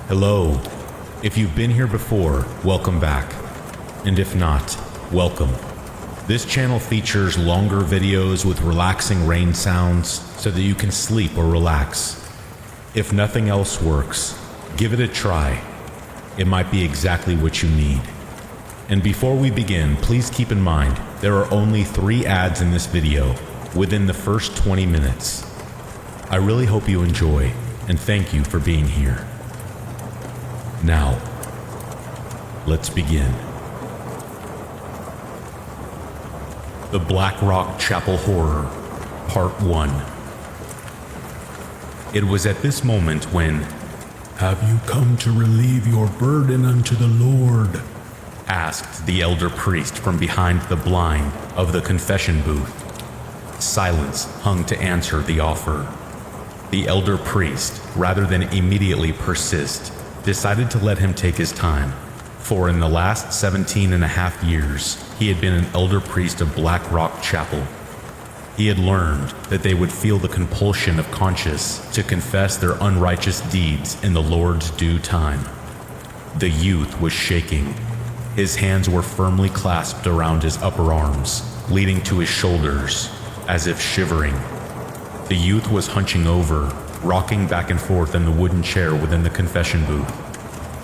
Hello. If you've been here before, welcome back. And if not, welcome. This channel features longer videos with relaxing rain sounds so that you can sleep or relax. If nothing else works, give it a try. It might be exactly what you need. And before we begin, please keep in mind, there are only 3 ads in this video within the first 20 minutes. I really hope you enjoy, and thank you for being here. Now, let's begin. The Black Rock Chapel Horror, Part 1. It was at this moment when, "Have you come to relieve your burden unto the Lord?" asked the elder priest from behind the blind of the confession booth. Silence hung to answer the offer. The elder priest, rather than immediately persist, decided to let him take his time, for in the last 17 and a half years, he had been an elder priest of Black Rock Chapel. He had learned that they would feel the compulsion of conscience to confess their unrighteous deeds in the Lord's due time. The youth was shaking. His hands were firmly clasped around his upper arms, leading to his shoulders, as if shivering. The youth was hunching over, rocking back and forth in the wooden chair within the confession booth.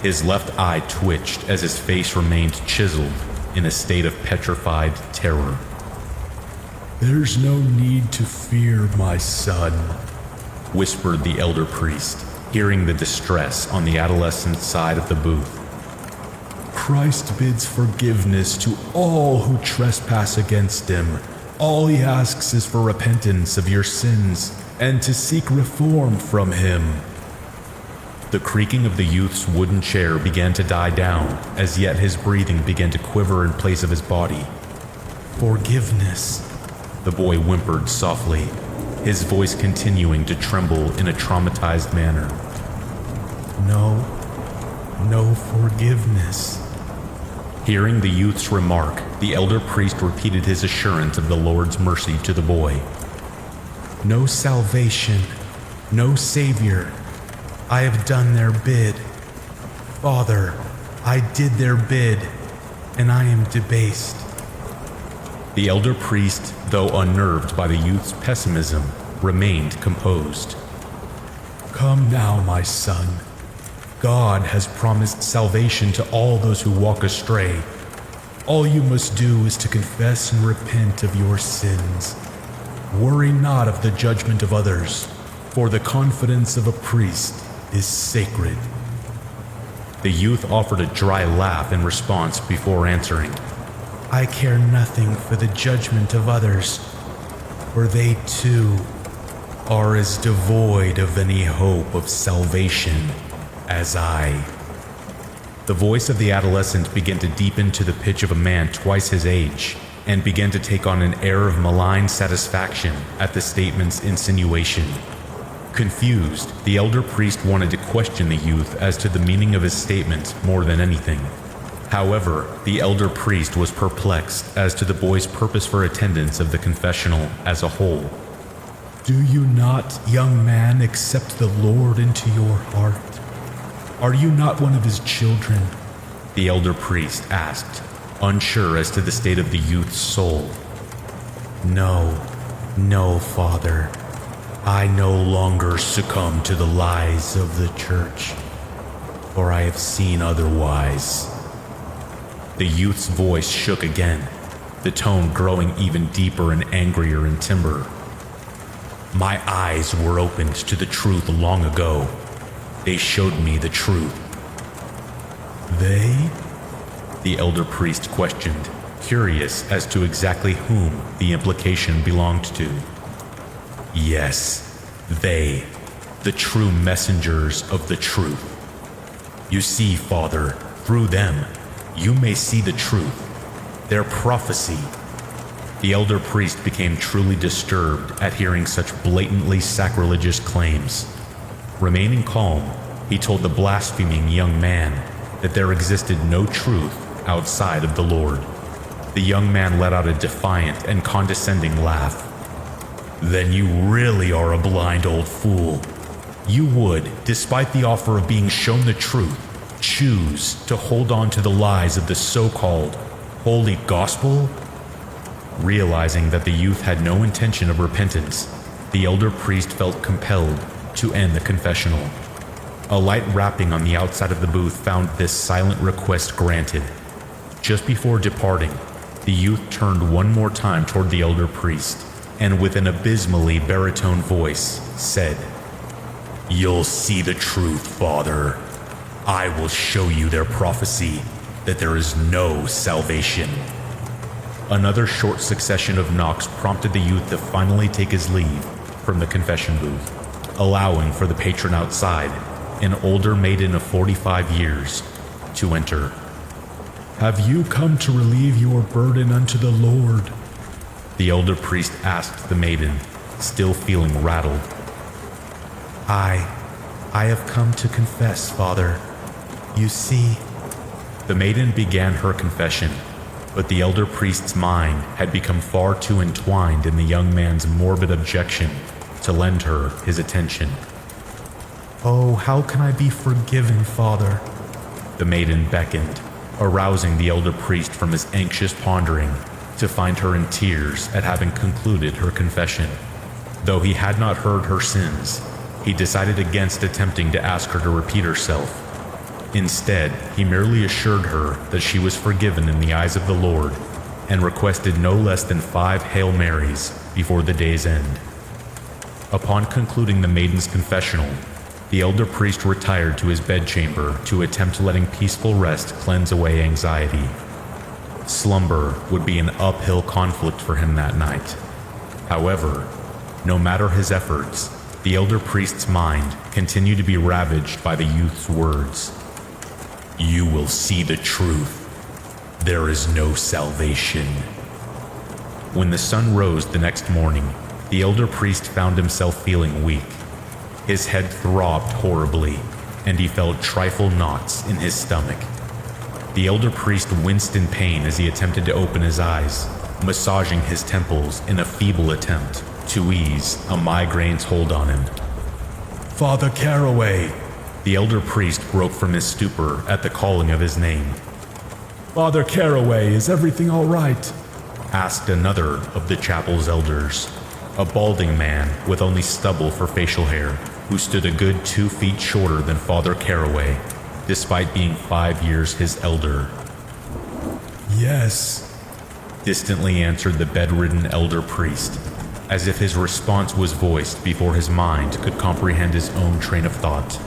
His left eye twitched as his face remained chiseled in a state of petrified terror. "There's no need to fear, my son," whispered the elder priest, hearing the distress on the adolescent's side of the booth. "Christ bids forgiveness to all who trespass against him. All he asks is for repentance of your sins and to seek reform from him." The creaking of the youth's wooden chair began to die down, as yet his breathing began to quiver in place of his body. "Forgiveness," the boy whimpered softly, his voice continuing to tremble in a traumatized manner. No forgiveness." Hearing the youth's remark, the elder priest repeated his assurance of the Lord's mercy to the boy. "No salvation, no savior. I have done their bid. Father, I did their bid, and I am debased." The elder priest, though unnerved by the youth's pessimism, remained composed. "Come now, my son. God has promised salvation to all those who walk astray. All you must do is to confess and repent of your sins. Worry not of the judgment of others, for the confidence of a priest is sacred." The youth offered a dry laugh in response before answering. "I care nothing for the judgment of others, for they too are as devoid of any hope of salvation as I." The voice of the adolescent began to deepen to the pitch of a man twice his age, and began to take on an air of malign satisfaction at the statement's insinuation. Confused, the elder priest wanted to question the youth as to the meaning of his statement more than anything. However, the elder priest was perplexed as to the boy's purpose for attendance of the confessional as a whole. "Do you not, young man, accept the Lord into your heart? Are you not one of his children?" the elder priest asked, unsure as to the state of the youth's soul. No, Father. I no longer succumb to the lies of the church, for I have seen otherwise." The youth's voice shook again, the tone growing even deeper and angrier in timbre. "My eyes were opened to the truth long ago. They showed me the truth." "They?" the elder priest questioned, curious as to exactly whom the implication belonged to. "Yes, they, the true messengers of the truth. You see, Father, through them, you may see the truth, their prophecy." The elder priest became truly disturbed at hearing such blatantly sacrilegious claims. Remaining calm, he told the blaspheming young man that there existed no truth outside of the Lord. The young man let out a defiant and condescending laugh. "Then you really are a blind old fool. You would, despite the offer of being shown the truth, choose to hold on to the lies of the so-called holy gospel? Realizing that the youth had no intention of repentance, the elder priest felt compelled to end the confessional. A light rapping on the outside of the booth found this silent request granted. Just before departing, the youth turned one more time toward the elder priest, and with an abysmally baritone voice said, "You'll see the truth, Father. I will show you their prophecy that there is no salvation." Another short succession of knocks prompted the youth to finally take his leave from the confession booth, allowing for the patron outside, an older maiden of 45 years, to enter. "Have you come to relieve your burden unto the Lord?" the elder priest asked the maiden, still feeling rattled. I have come to confess, Father. You see..." The maiden began her confession, but the elder priest's mind had become far too entwined in the young man's morbid objection to lend her his attention. "Oh, how can I be forgiven, Father?" the maiden beckoned, arousing the elder priest from his anxious pondering to find her in tears at having concluded her confession. Though he had not heard her sins, he decided against attempting to ask her to repeat herself. Instead, he merely assured her that she was forgiven in the eyes of the Lord and requested no less than 5 Hail Marys before the day's end. Upon concluding the maiden's confessional, the elder priest retired to his bedchamber to attempt letting peaceful rest cleanse away anxiety. Slumber would be an uphill conflict for him that night. However, no matter his efforts, the elder priest's mind continued to be ravaged by the youth's words. "You will see the truth. There is no salvation." When the sun rose the next morning, the elder priest found himself feeling weak. His head throbbed horribly, and he felt trifle knots in his stomach. The elder priest winced in pain as he attempted to open his eyes, massaging his temples in a feeble attempt to ease a migraine's hold on him. "Father Caraway!" The elder priest broke from his stupor at the calling of his name. "Father Caraway, is everything all right?" asked another of the chapel's elders, a balding man with only stubble for facial hair, who stood a good 2 feet shorter than Father Caraway, despite being 5 years his elder. "Yes," distantly answered the bedridden elder priest, as if his response was voiced before his mind could comprehend his own train of thought.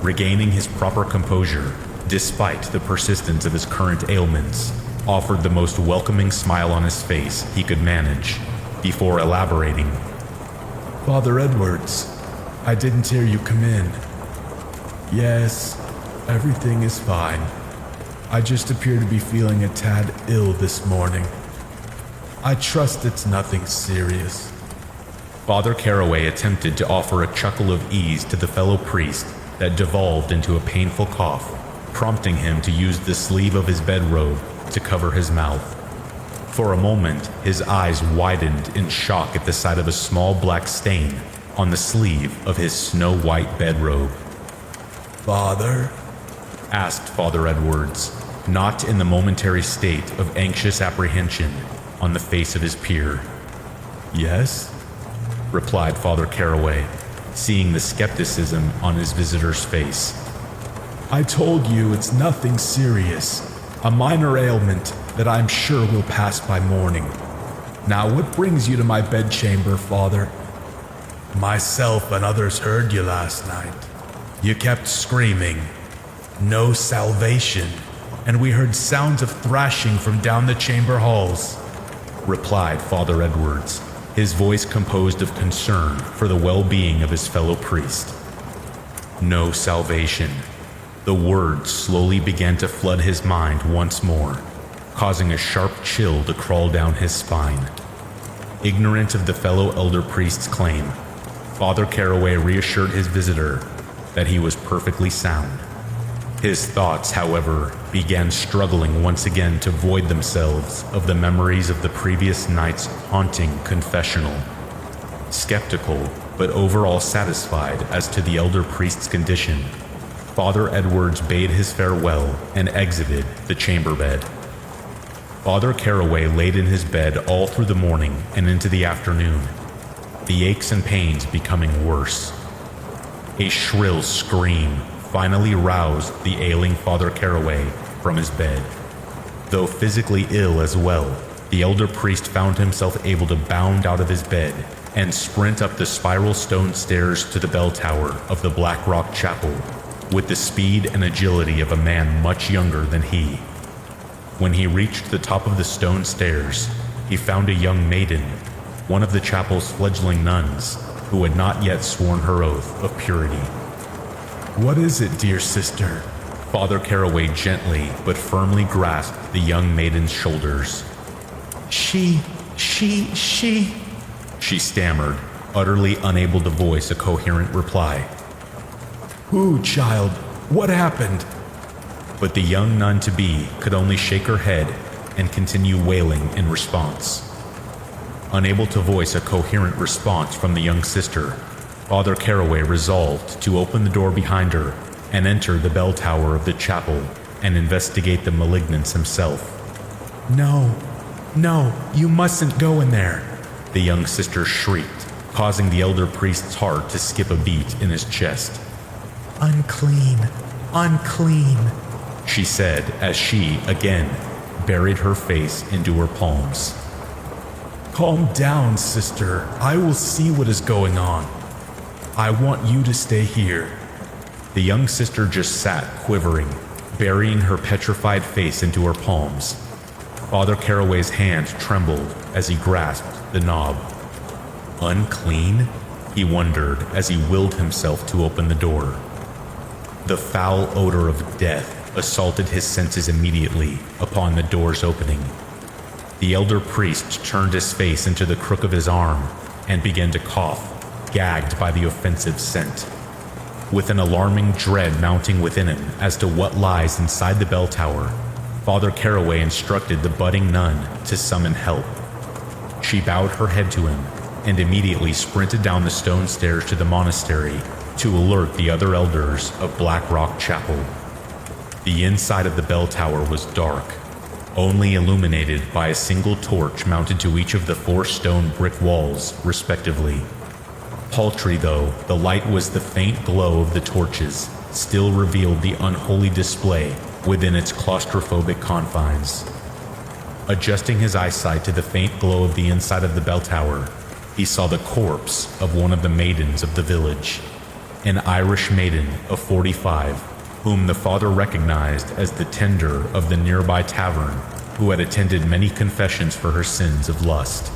Regaining his proper composure, despite the persistence of his current ailments, offered the most welcoming smile on his face he could manage, before elaborating. "Father Edwards, I didn't hear you come in." "Yes, everything is fine. I just appear to be feeling a tad ill this morning. I trust it's nothing serious." Father Caraway attempted to offer a chuckle of ease to the fellow priest that devolved into a painful cough, prompting him to use the sleeve of his bedrobe to cover his mouth. For a moment, his eyes widened in shock at the sight of a small black stain on the sleeve of his snow-white bedrobe. "Father?" asked Father Edwards, not in the momentary state of anxious apprehension on the face of his peer. "Yes?" replied Father Caraway, seeing the skepticism on his visitor's face. "I told you it's nothing serious, a minor ailment that I'm sure will pass by morning. Now what brings you to my bedchamber, Father?" "Myself and others heard you last night. You kept screaming, 'No salvation,' and we heard sounds of thrashing from down the chamber halls," replied Father Edwards, his voice composed of concern for the well-being of his fellow priest. No salvation. The words slowly began to flood his mind once more, causing a sharp chill to crawl down his spine. Ignorant of the fellow elder priest's claim, Father Caraway reassured his visitor that he was perfectly sound. His thoughts, however, began struggling once again to void themselves of the memories of the previous night's haunting confessional. Skeptical, but overall satisfied as to the elder priest's condition, Father Edwards bade his farewell and exited the chamber bed. Father Caraway laid in his bed all through the morning and into the afternoon, the aches and pains becoming worse. A shrill scream finally roused the ailing Father Caraway from his bed. Though physically ill as well, the elder priest found himself able to bound out of his bed and sprint up the spiral stone stairs to the bell tower of the Black Rock Chapel with the speed and agility of a man much younger than he. When he reached the top of the stone stairs, he found a young maiden, one of the chapel's fledgling nuns, who had not yet sworn her oath of purity. "What is it, dear sister?" Father Caraway gently but firmly grasped the young maiden's shoulders. She stammered, utterly unable to voice a coherent reply. "Who, child? What happened?" But the young nun-to-be could only shake her head and continue wailing in response. Unable to voice a coherent response from the young sister, Father Caraway resolved to open the door behind her and enter the bell tower of the chapel and investigate the malignance himself. No, you mustn't go in there," the young sister shrieked, causing the elder priest's heart to skip a beat in his chest. Unclean, she said as she, again, buried her face into her palms. "Calm down, sister. I will see what is going on. I want you to stay here." The young sister just sat quivering, burying her petrified face into her palms. Father Caraway's hand trembled as he grasped the knob. Unclean? He wondered as he willed himself to open the door. The foul odor of death assaulted his senses immediately upon the door's opening. The elder priest turned his face into the crook of his arm and began to cough, gagged by the offensive scent. With an alarming dread mounting within him as to what lies inside the bell tower, Father Caraway instructed the budding nun to summon help. She bowed her head to him and immediately sprinted down the stone stairs to the monastery to alert the other elders of Black Rock Chapel. The inside of the bell tower was dark, only illuminated by a single torch mounted to each of the 4 stone brick walls, respectively. Paltry though the light was, the faint glow of the torches still revealed the unholy display within its claustrophobic confines. Adjusting his eyesight to the faint glow of the inside of the bell tower, he saw the corpse of one of the maidens of the village, an Irish maiden of 45, whom the father recognized as the tender of the nearby tavern, who had attended many confessions for her sins of lust.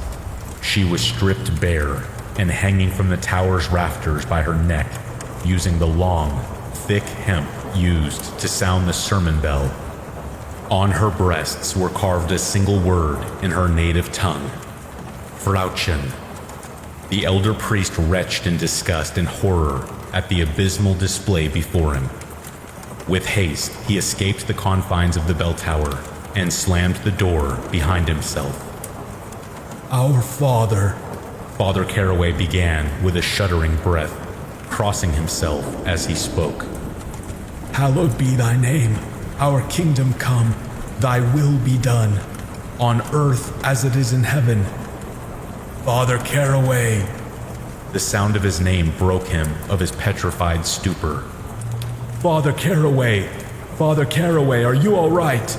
She was stripped bare and hanging from the tower's rafters by her neck, using the long, thick hemp used to sound the sermon bell. On her breasts were carved a single word in her native tongue, Frauchen. The elder priest retched in disgust and horror at the abysmal display before him. With haste, he escaped the confines of the bell tower and slammed the door behind himself. "Our Father," Father Caraway began with a shuddering breath, crossing himself as he spoke. "Hallowed be thy name, our kingdom come, thy will be done, on earth as it is in heaven. Father Caraway." The sound of his name broke him of his petrified stupor. Father Caraway, are you all right?"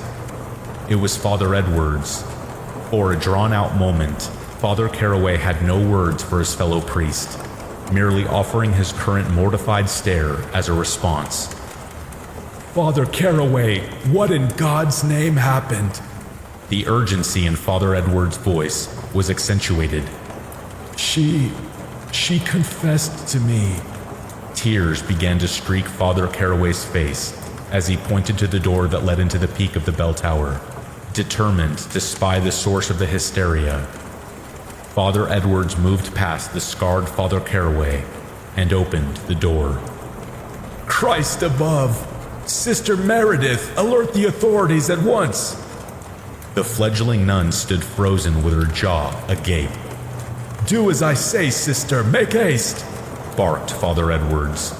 It was Father Edwards. For a drawn-out moment, Father Caraway had no words for his fellow priest, merely offering his current mortified stare as a response. "Father Caraway, what in God's name happened?" The urgency in Father Edwards' voice was accentuated. She confessed to me." Tears began to streak Father Caraway's face as he pointed to the door that led into the peak of the bell tower, determined to spy the source of the hysteria. Father Edwards moved past the scarred Father Caraway and opened the door. "Christ above! Sister Meredith, alert the authorities at once!" The fledgling nun stood frozen with her jaw agape. Do as I say, sister, make haste, barked Father Edwards.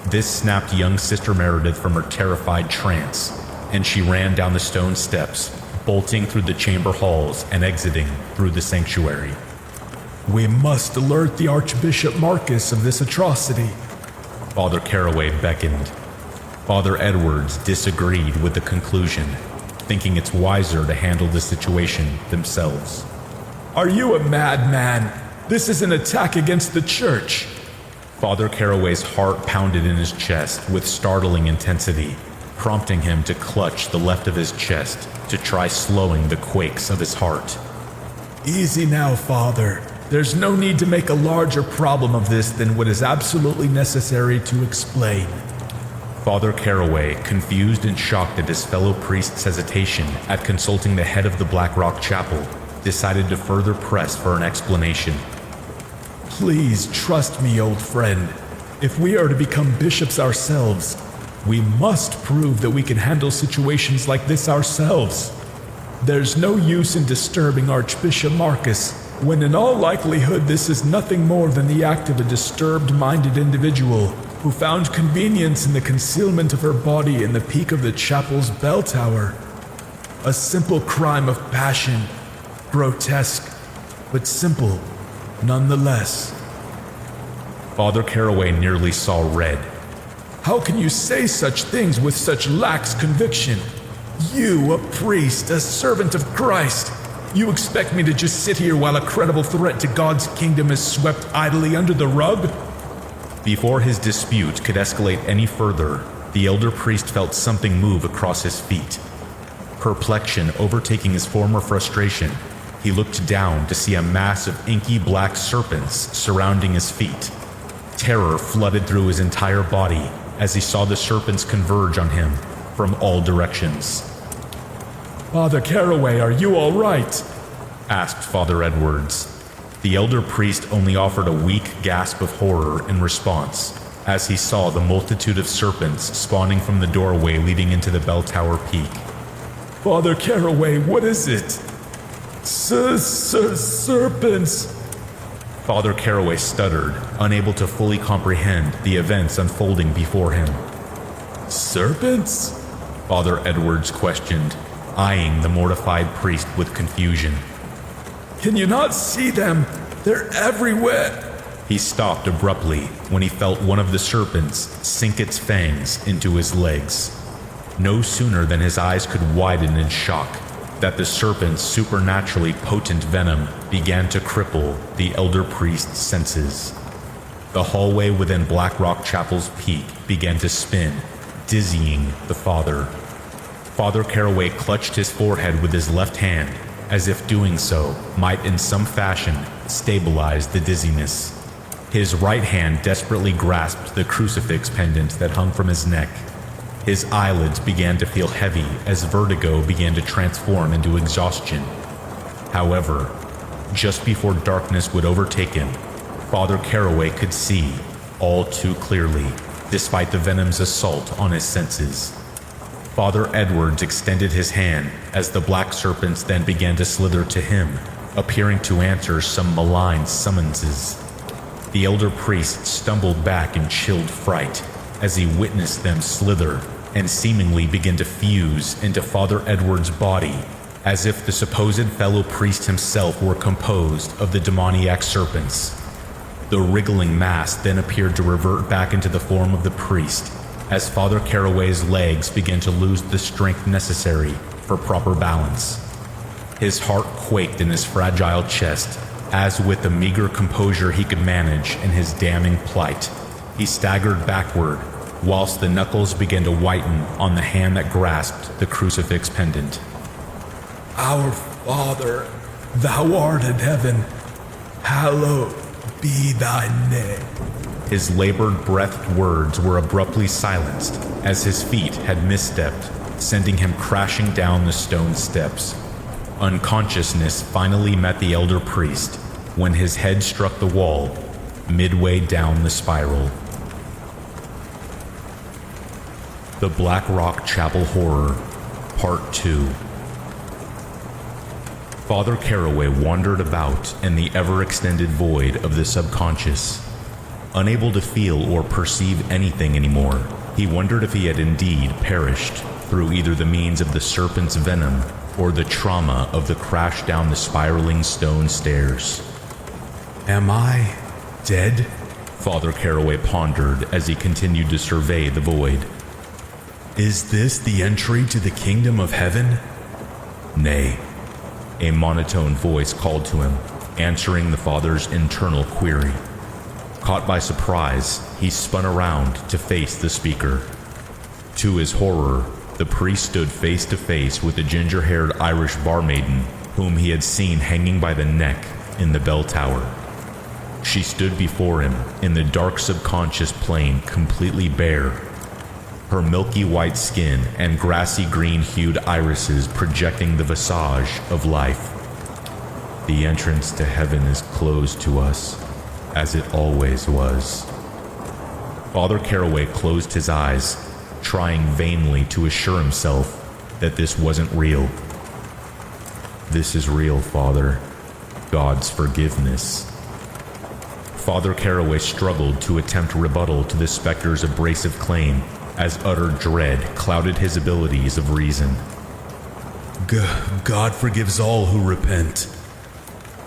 This snapped young Sister Meredith from her terrified trance, and she ran down the stone steps, bolting through the chamber halls and exiting through the sanctuary. We must alert the Archbishop Marcus of this atrocity, Father Caraway beckoned. Father Edwards disagreed with the conclusion, thinking it's wiser to handle the situation themselves. Are you a madman? This is an attack against the church. Father Caraway's heart pounded in his chest with startling intensity, prompting him to clutch the left of his chest to try slowing the quakes of his heart. Easy now, Father. There's no need to make a larger problem of this than what is absolutely necessary to explain. Father Caraway, confused and shocked at his fellow priest's hesitation at consulting the head of the Black Rock Chapel, decided to further press for an explanation. Please trust me, old friend. If we are to become bishops ourselves, we must prove that we can handle situations like this ourselves. There's no use in disturbing Archbishop Marcus, when in all likelihood this is nothing more than the act of a disturbed-minded individual who found convenience in the concealment of her body in the peak of the chapel's bell tower. A simple crime of passion, grotesque, but simple nonetheless. Father Caraway nearly saw red. How can you say such things with such lax conviction? You, a priest, a servant of Christ. You expect me to just sit here while a credible threat to God's kingdom is swept idly under the rug? Before his dispute could escalate any further, the elder priest felt something move across his feet. Perplexion overtaking his former frustration, he looked down to see a mass of inky black serpents surrounding his feet. Terror flooded through his entire body as he saw the serpents converge on him from all directions. Father Caraway, are you all right? Asked Father Edwards. The elder priest only offered a weak gasp of horror in response as he saw the multitude of serpents spawning from the doorway leading into the bell tower peak. Father Caraway, what is it? Serpents. Father Caraway stuttered, unable to fully comprehend the events unfolding before him. Serpents? Father Edwards questioned, eyeing the mortified priest with confusion. Can you not see them? They're everywhere. He stopped abruptly when he felt one of the serpents sink its fangs into his legs. No sooner than his eyes could widen in shock that the serpent's supernaturally potent venom began to cripple the elder priest's senses. The hallway within Black Rock Chapel's peak began to spin, dizzying the father. Father Caraway clutched his forehead with his left hand, as if doing so might in some fashion stabilize the dizziness. His right hand desperately grasped the crucifix pendant that hung from his neck. His eyelids began to feel heavy as vertigo began to transform into exhaustion. However, just before darkness would overtake him, Father Caraway could see all too clearly, despite the venom's assault on his senses. Father Edwards extended his hand as the black serpents then began to slither to him, appearing to answer some malign summonses. The elder priest stumbled back in chilled fright as he witnessed them slither and seemingly begin to fuse into Father Edwards' body, as if the supposed fellow priest himself were composed of the demoniac serpents. The wriggling mass then appeared to revert back into the form of the priest, as Father Caraway's legs began to lose the strength necessary for proper balance. His heart quaked in his fragile chest, as with the meager composure he could manage in his damning plight, he staggered backward, whilst the knuckles began to whiten on the hand that grasped the crucifix pendant. Our Father, thou art in heaven, hallowed be thy name. His labored-breathed words were abruptly silenced as his feet had misstepped, sending him crashing down the stone steps. Unconsciousness finally met the elder priest when his head struck the wall midway down the spiral. The Black Rock Chapel Horror, Part 2. Father Caraway wandered about in the ever-extended void of the subconscious. Unable to feel or perceive anything anymore, he wondered if he had indeed perished through either the means of the serpent's venom or the trauma of the crash down the spiraling stone stairs. Am I dead? Father Caraway pondered as he continued to survey the void. Is this the entry to the kingdom of heaven? Nay. A monotone voice called to him, answering the father's internal query. Caught by surprise, he spun around to face the speaker. To his horror, the priest stood face to face with a ginger-haired Irish barmaiden whom he had seen hanging by the neck in the bell tower. She stood before him in the dark subconscious plane, completely bare, her milky white skin and grassy green-hued irises projecting the visage of life. The entrance to heaven is closed to us, as it always was. Father Caraway closed his eyes, trying vainly to assure himself that this wasn't real. This is real, Father. God's forgiveness. Father Caraway struggled to attempt rebuttal to the specter's abrasive claim, as utter dread clouded his abilities of reason. God forgives all who repent.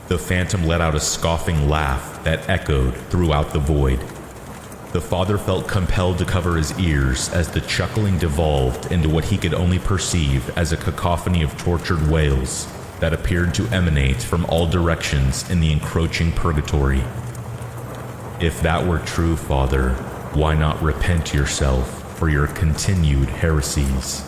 The phantom let out a scoffing laugh that echoed throughout the void. The father felt compelled to cover his ears as the chuckling devolved into what he could only perceive as a cacophony of tortured wails that appeared to emanate from all directions in the encroaching purgatory. If that were true, Father, why not repent yourself for your continued heresies?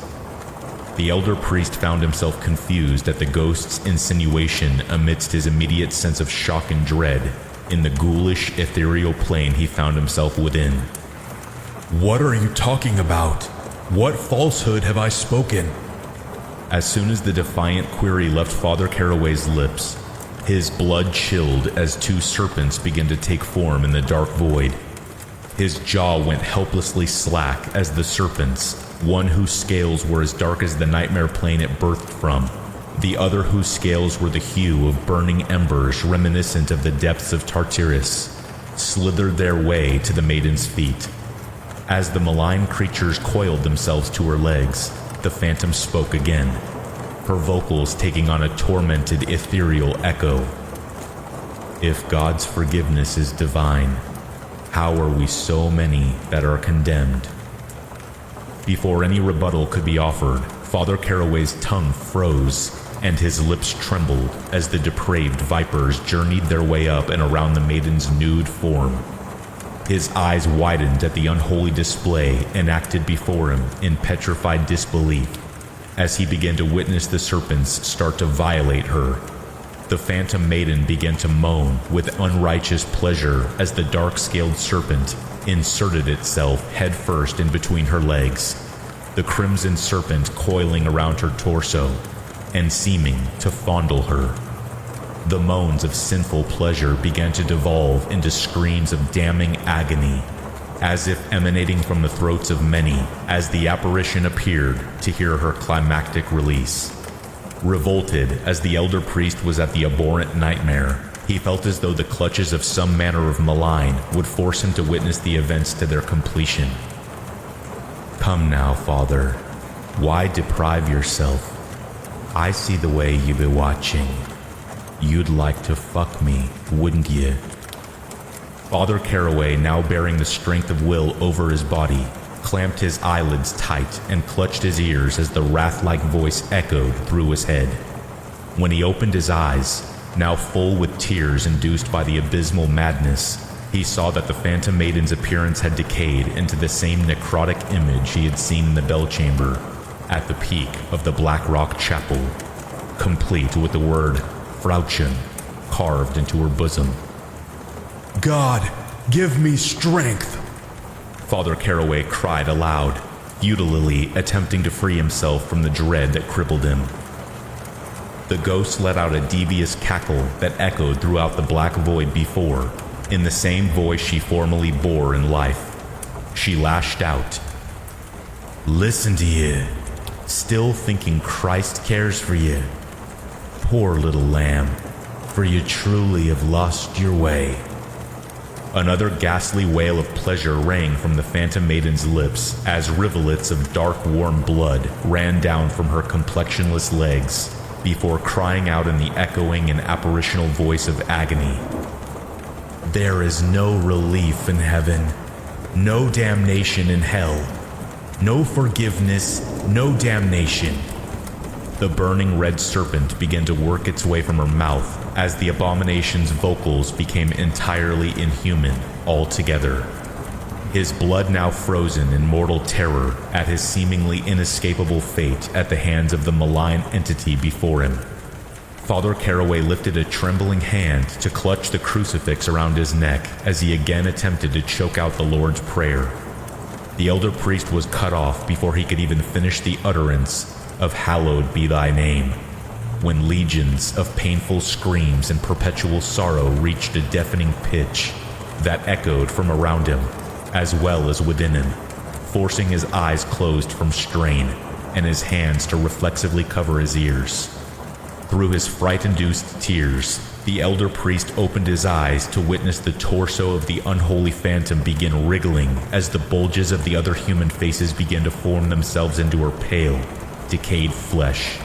The elder priest found himself confused at the ghost's insinuation amidst his immediate sense of shock and dread in the ghoulish, ethereal plane he found himself within. What are you talking about? What falsehood have I spoken? As soon as the defiant query left Father Caraway's lips, his blood chilled as two serpents began to take form in the dark void. His jaw went helplessly slack as the serpents, one whose scales were as dark as the nightmare plane it birthed from, the other whose scales were the hue of burning embers reminiscent of the depths of Tartarus, slithered their way to the maiden's feet. As the malign creatures coiled themselves to her legs, the phantom spoke again, her vocals taking on a tormented, ethereal echo. If God's forgiveness is divine, how are we so many that are condemned? Before any rebuttal could be offered, Father Caraway's tongue froze and his lips trembled as the depraved vipers journeyed their way up and around the maiden's nude form. His eyes widened at the unholy display enacted before him in petrified disbelief as he began to witness the serpents start to violate her. The phantom maiden began to moan with unrighteous pleasure as the dark-scaled serpent inserted itself headfirst in between her legs, the crimson serpent coiling around her torso and seeming to fondle her. The moans of sinful pleasure began to devolve into screams of damning agony, as if emanating from the throats of many as the apparition appeared to hear her climactic release. Revolted as the elder priest was at the abhorrent nightmare, he felt as though the clutches of some manner of malign would force him to witness the events to their completion. Come now, Father. Why deprive yourself? I see the way you be watching. You'd like to fuck me, wouldn't you? Father Caraway, now bearing the strength of will over his body, clamped his eyelids tight and clutched his ears as the wrath-like voice echoed through his head. When he opened his eyes, now full with tears induced by the abysmal madness, he saw that the phantom maiden's appearance had decayed into the same necrotic image he had seen in the bell chamber at the peak of the Black Rock Chapel, complete with the word Frauchen carved into her bosom. God, give me strength! Father Caraway cried aloud, futilely attempting to free himself from the dread that crippled him. The ghost let out a devious cackle that echoed throughout the black void before, in the same voice she formerly bore in life. She lashed out. Listen to you, still thinking Christ cares for you. Poor little lamb, for you truly have lost your way." Another ghastly wail of pleasure rang from the Phantom Maiden's lips as rivulets of dark, warm blood ran down from her complexionless legs before crying out in the echoing and apparitional voice of agony. "There is no relief in heaven, no damnation in hell, no forgiveness, no damnation." The burning red serpent began to work its way from her mouth as the abomination's vocals became entirely inhuman altogether. His blood now frozen in mortal terror at his seemingly inescapable fate at the hands of the malign entity before him. Father Caraway lifted a trembling hand to clutch the crucifix around his neck as he again attempted to choke out the Lord's Prayer. The elder priest was cut off before he could even finish the utterance of "Hallowed be thy name," when legions of painful screams and perpetual sorrow reached a deafening pitch that echoed from around him as well as within him, forcing his eyes closed from strain and his hands to reflexively cover his ears. Through his fright-induced tears, the elder priest opened his eyes to witness the torso of the unholy phantom begin wriggling as the bulges of the other human faces began to form themselves into her pale, decayed flesh.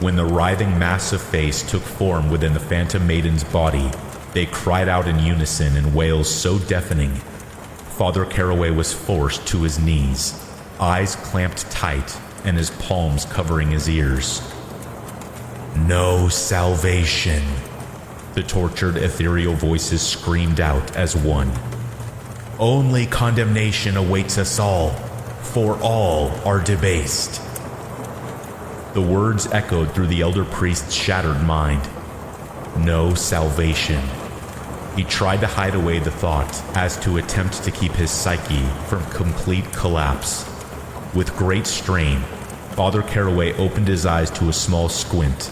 When the writhing mass of face took form within the Phantom Maiden's body, they cried out in unison in wails so deafening, Father Caraway was forced to his knees, eyes clamped tight and his palms covering his ears. "No salvation," the tortured ethereal voices screamed out as one. "Only condemnation awaits us all, for all are debased." The words echoed through the elder priest's shattered mind. No salvation. He tried to hide away the thought as to attempt to keep his psyche from complete collapse. With great strain, Father Caraway opened his eyes to a small squint,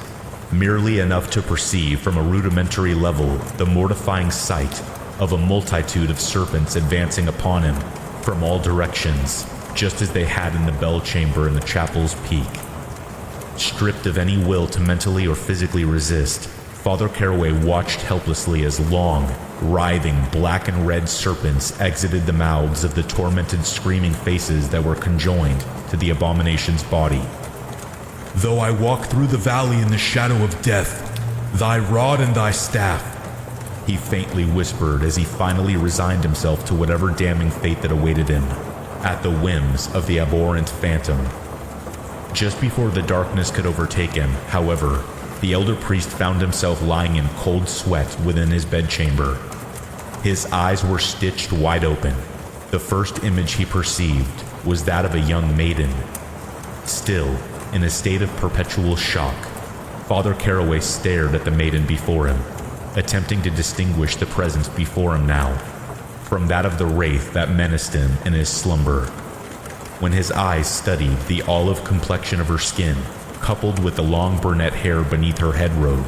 merely enough to perceive from a rudimentary level the mortifying sight of a multitude of serpents advancing upon him from all directions, just as they had in the bell chamber in the chapel's peak. Stripped of any will to mentally or physically resist, Father Caraway watched helplessly as long, writhing black and red serpents exited the mouths of the tormented screaming faces that were conjoined to the abomination's body. "Though I walk through the valley in the shadow of death, thy rod and thy staff," he faintly whispered as he finally resigned himself to whatever damning fate that awaited him, at the whims of the abhorrent phantom. Just before the darkness could overtake him, however, the elder priest found himself lying in cold sweat within his bedchamber. His eyes were stitched wide open. The first image he perceived was that of a young maiden. Still, in a state of perpetual shock, Father Caraway stared at the maiden before him, attempting to distinguish the presence before him now from that of the wraith that menaced him in his slumber. When his eyes studied the olive complexion of her skin, coupled with the long brunette hair beneath her headrobe,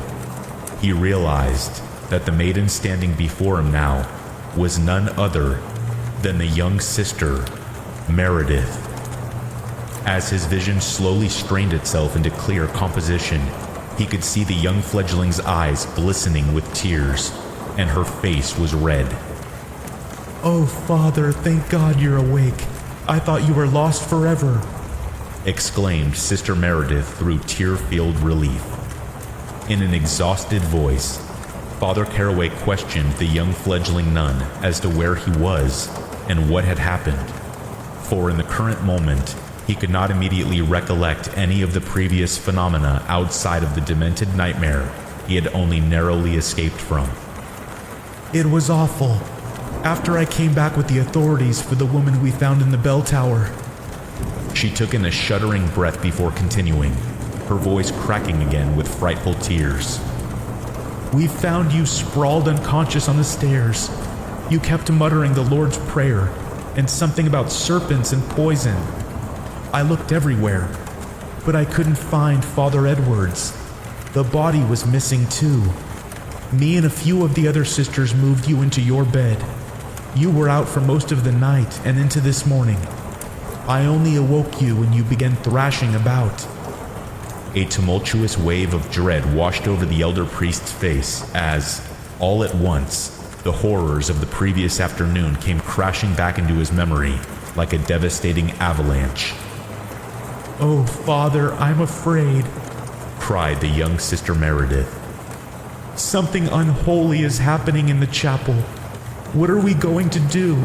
he realized that the maiden standing before him now was none other than the young sister, Meredith. As his vision slowly strained itself into clear composition, he could see the young fledgling's eyes glistening with tears, and her face was red. "Oh, Father, thank God you're awake. I thought you were lost forever," exclaimed Sister Meredith through tear-filled relief. In an exhausted voice, Father Caraway questioned the young fledgling nun as to where he was and what had happened, for in the current moment, he could not immediately recollect any of the previous phenomena outside of the demented nightmare he had only narrowly escaped from. "It was awful. After I came back with the authorities for the woman we found in the bell tower." She took in a shuddering breath before continuing, her voice cracking again with frightful tears. "We found you sprawled unconscious on the stairs. You kept muttering the Lord's Prayer and something about serpents and poison. I looked everywhere, but I couldn't find Father Edwards. The body was missing too. Me and a few of the other sisters moved you into your bed. You were out for most of the night and into this morning. I only awoke you when you began thrashing about." A tumultuous wave of dread washed over the elder priest's face as, all at once, the horrors of the previous afternoon came crashing back into his memory like a devastating avalanche. "Oh, Father, I'm afraid," cried the young Sister Meredith. "Something unholy is happening in the chapel. What are we going to do?"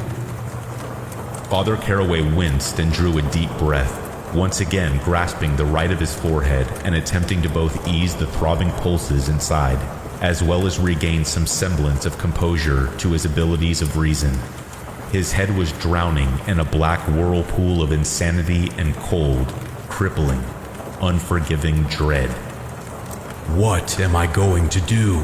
Father Caraway winced and drew a deep breath, once again grasping the right of his forehead and attempting to both ease the throbbing pulses inside, as well as regain some semblance of composure to his abilities of reason. His head was drowning in a black whirlpool of insanity and cold, crippling, unforgiving dread. What am I going to do?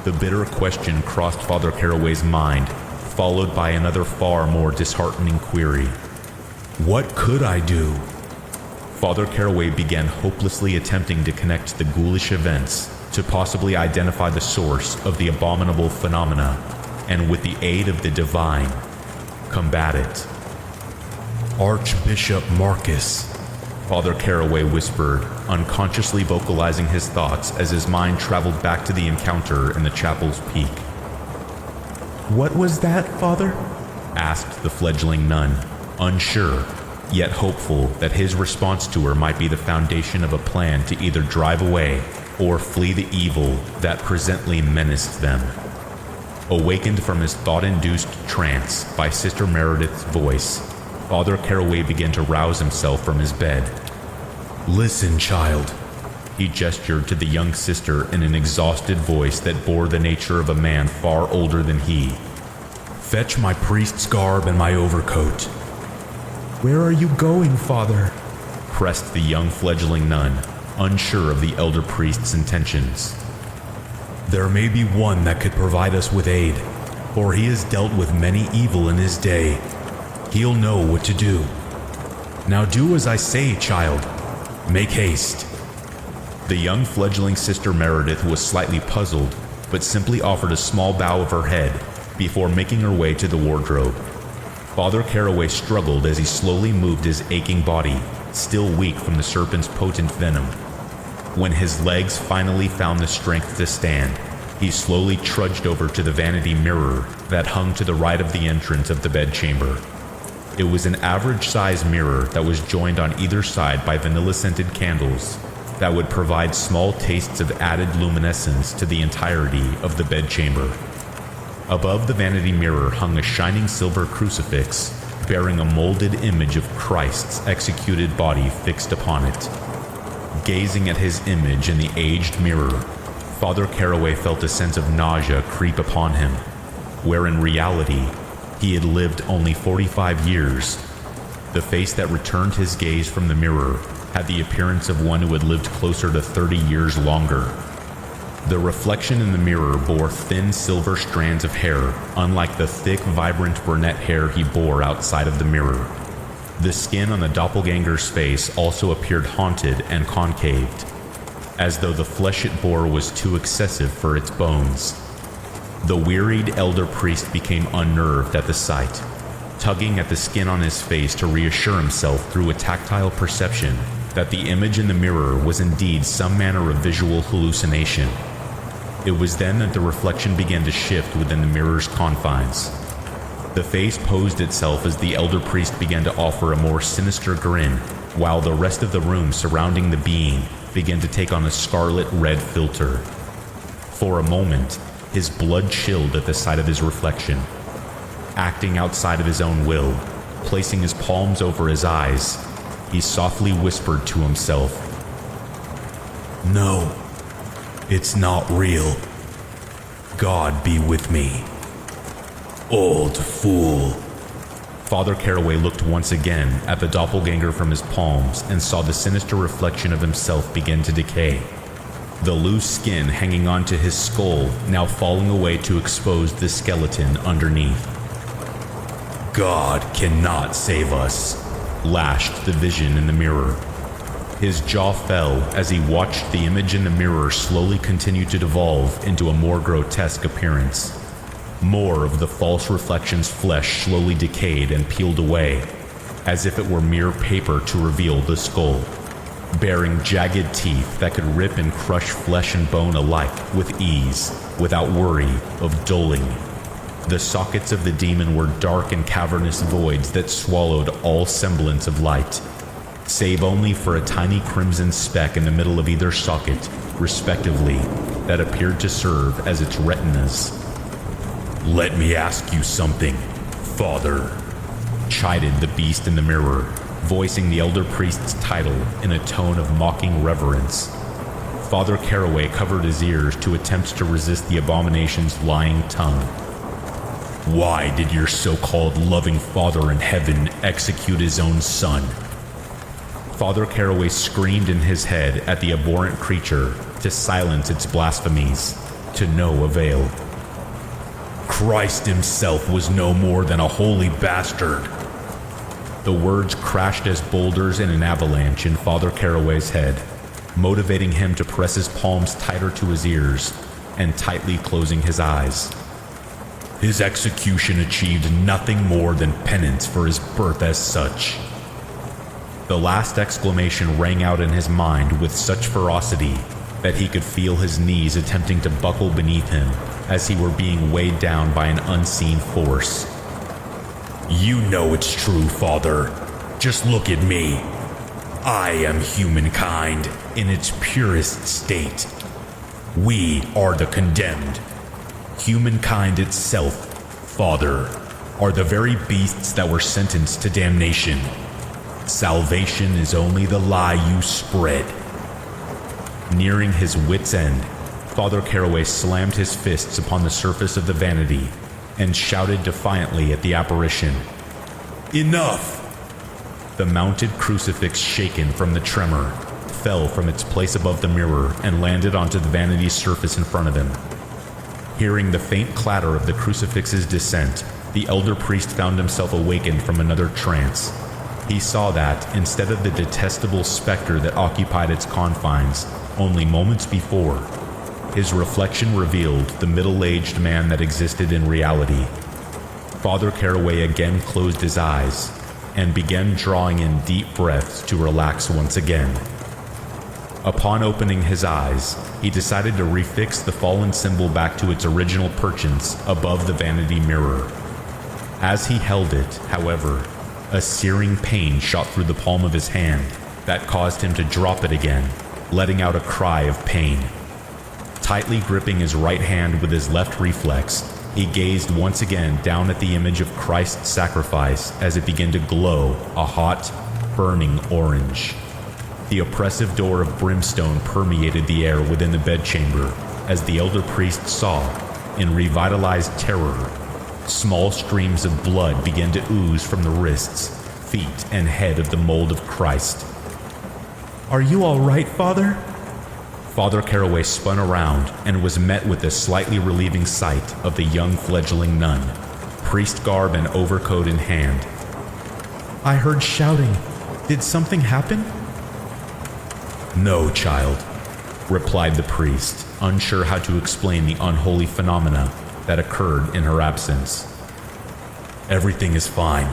The bitter question crossed Father Caraway's mind, followed by another far more disheartening query. What could I do? Father Caraway began hopelessly attempting to connect the ghoulish events to possibly identify the source of the abominable phenomena, and with the aid of the divine, combat it. Archbishop Marcus, Father Caraway whispered, unconsciously vocalizing his thoughts as his mind traveled back to the encounter in the chapel's peak. "What was that, Father?" asked the fledgling nun, unsure, yet hopeful that his response to her might be the foundation of a plan to either drive away or flee the evil that presently menaced them. Awakened from his thought-induced trance by Sister Meredith's voice, Father Caraway began to rouse himself from his bed. Listen, child. He gestured to the young sister in an exhausted voice that bore the nature of a man far older than he. Fetch my priest's garb and my overcoat. "Where are you going, Father?" pressed the young fledgling nun, unsure of the elder priest's intentions. There may be one that could provide us with aid, for he has dealt with many evil in his day. He'll know what to do. Now do as I say, child. Make haste. The young fledgling Sister Meredith was slightly puzzled, but simply offered a small bow of her head before making her way to the wardrobe. Father Caraway struggled as he slowly moved his aching body, still weak from the serpent's potent venom. When his legs finally found the strength to stand, he slowly trudged over to the vanity mirror that hung to the right of the entrance of the bedchamber. It was an average-sized mirror that was joined on either side by vanilla-scented candles that would provide small tastes of added luminescence to the entirety of the bedchamber. Above the vanity mirror hung a shining silver crucifix bearing a molded image of Christ's executed body fixed upon it. Gazing at his image in the aged mirror, Father Caraway felt a sense of nausea creep upon him, where in reality, he had lived only 45 years. The face that returned his gaze from the mirror had the appearance of one who had lived closer to 30 years longer. The reflection in the mirror bore thin silver strands of hair, unlike the thick, vibrant brunette hair he bore outside of the mirror. The skin on the doppelganger's face also appeared haunted and concaved, as though the flesh it bore was too excessive for its bones. The wearied elder priest became unnerved at the sight, tugging at the skin on his face to reassure himself through a tactile perception that the image in the mirror was indeed some manner of visual hallucination. It was then that the reflection began to shift within the mirror's confines. The face posed itself as the elder priest began to offer a more sinister grin, while the rest of the room surrounding the being began to take on a scarlet-red filter. For a moment, his blood chilled at the sight of his reflection. Acting outside of his own will, placing his palms over his eyes, he softly whispered to himself, No, it's not real. God be with me. Old fool. Father Caraway looked once again at the doppelganger from his palms and saw the sinister reflection of himself begin to decay. The loose skin hanging onto his skull now falling away to expose the skeleton underneath. God cannot save us, lashed the vision in the mirror. His jaw fell as he watched the image in the mirror slowly continue to devolve into a more grotesque appearance. More of the false reflection's flesh slowly decayed and peeled away, as if it were mere paper to reveal the skull. bearing jagged teeth that could rip and crush flesh and bone alike with ease, without worry of dulling. The sockets of the demon were dark and cavernous voids that swallowed all semblance of light, save only for a tiny crimson speck in the middle of either socket, respectively, that appeared to serve as its retinas. "Let me ask you something, Father," chided the beast in the mirror, voicing the elder priest's title in a tone of mocking reverence. Father Caraway covered his ears to attempt to resist the abomination's lying tongue. "Why did your so-called loving Father in heaven execute his own son?" Father Caraway screamed in his head at the abhorrent creature to silence its blasphemies, to no avail. "Christ himself was no more than a holy bastard." The words crashed as boulders in an avalanche in Father Caraway's head, motivating him to press his palms tighter to his ears and tightly closing his eyes. His execution achieved nothing more than penance for his birth as such. The last exclamation rang out in his mind with such ferocity that he could feel his knees attempting to buckle beneath him as he were being weighed down by an unseen force. "You know it's true, Father. Just look at me. I am humankind in its purest state. We are the condemned. Humankind itself, Father, are the very beasts that were sentenced to damnation. Salvation is only the lie you spread." Nearing his wit's end, Father Caraway slammed his fists upon the surface of the vanity and shouted defiantly at the apparition. "Enough!" The mounted crucifix, shaken from the tremor, fell from its place above the mirror and landed onto the vanity's surface in front of him. Hearing the faint clatter of the crucifix's descent, the elder priest found himself awakened from another trance. He saw that, instead of the detestable specter that occupied its confines only moments before, his reflection revealed the middle-aged man that existed in reality. Father Caraway again closed his eyes and began drawing in deep breaths to relax once again. Upon opening his eyes, he decided to refix the fallen symbol back to its original perchance above the vanity mirror. As he held it, however, a searing pain shot through the palm of his hand that caused him to drop it again, letting out a cry of pain. Tightly gripping his right hand with his left reflex, he gazed once again down at the image of Christ's sacrifice as it began to glow a hot, burning orange. The oppressive door of brimstone permeated the air within the bedchamber as the elder priest saw, in revitalized terror, small streams of blood began to ooze from the wrists, feet, and head of the mold of Christ. "Are you all right, Father?" Father Caraway spun around and was met with the slightly relieving sight of the young fledgling nun, priest garb and overcoat in hand. "I heard shouting. Did something happen?" "No, child," replied the priest, unsure how to explain the unholy phenomena that occurred in her absence. "Everything is fine,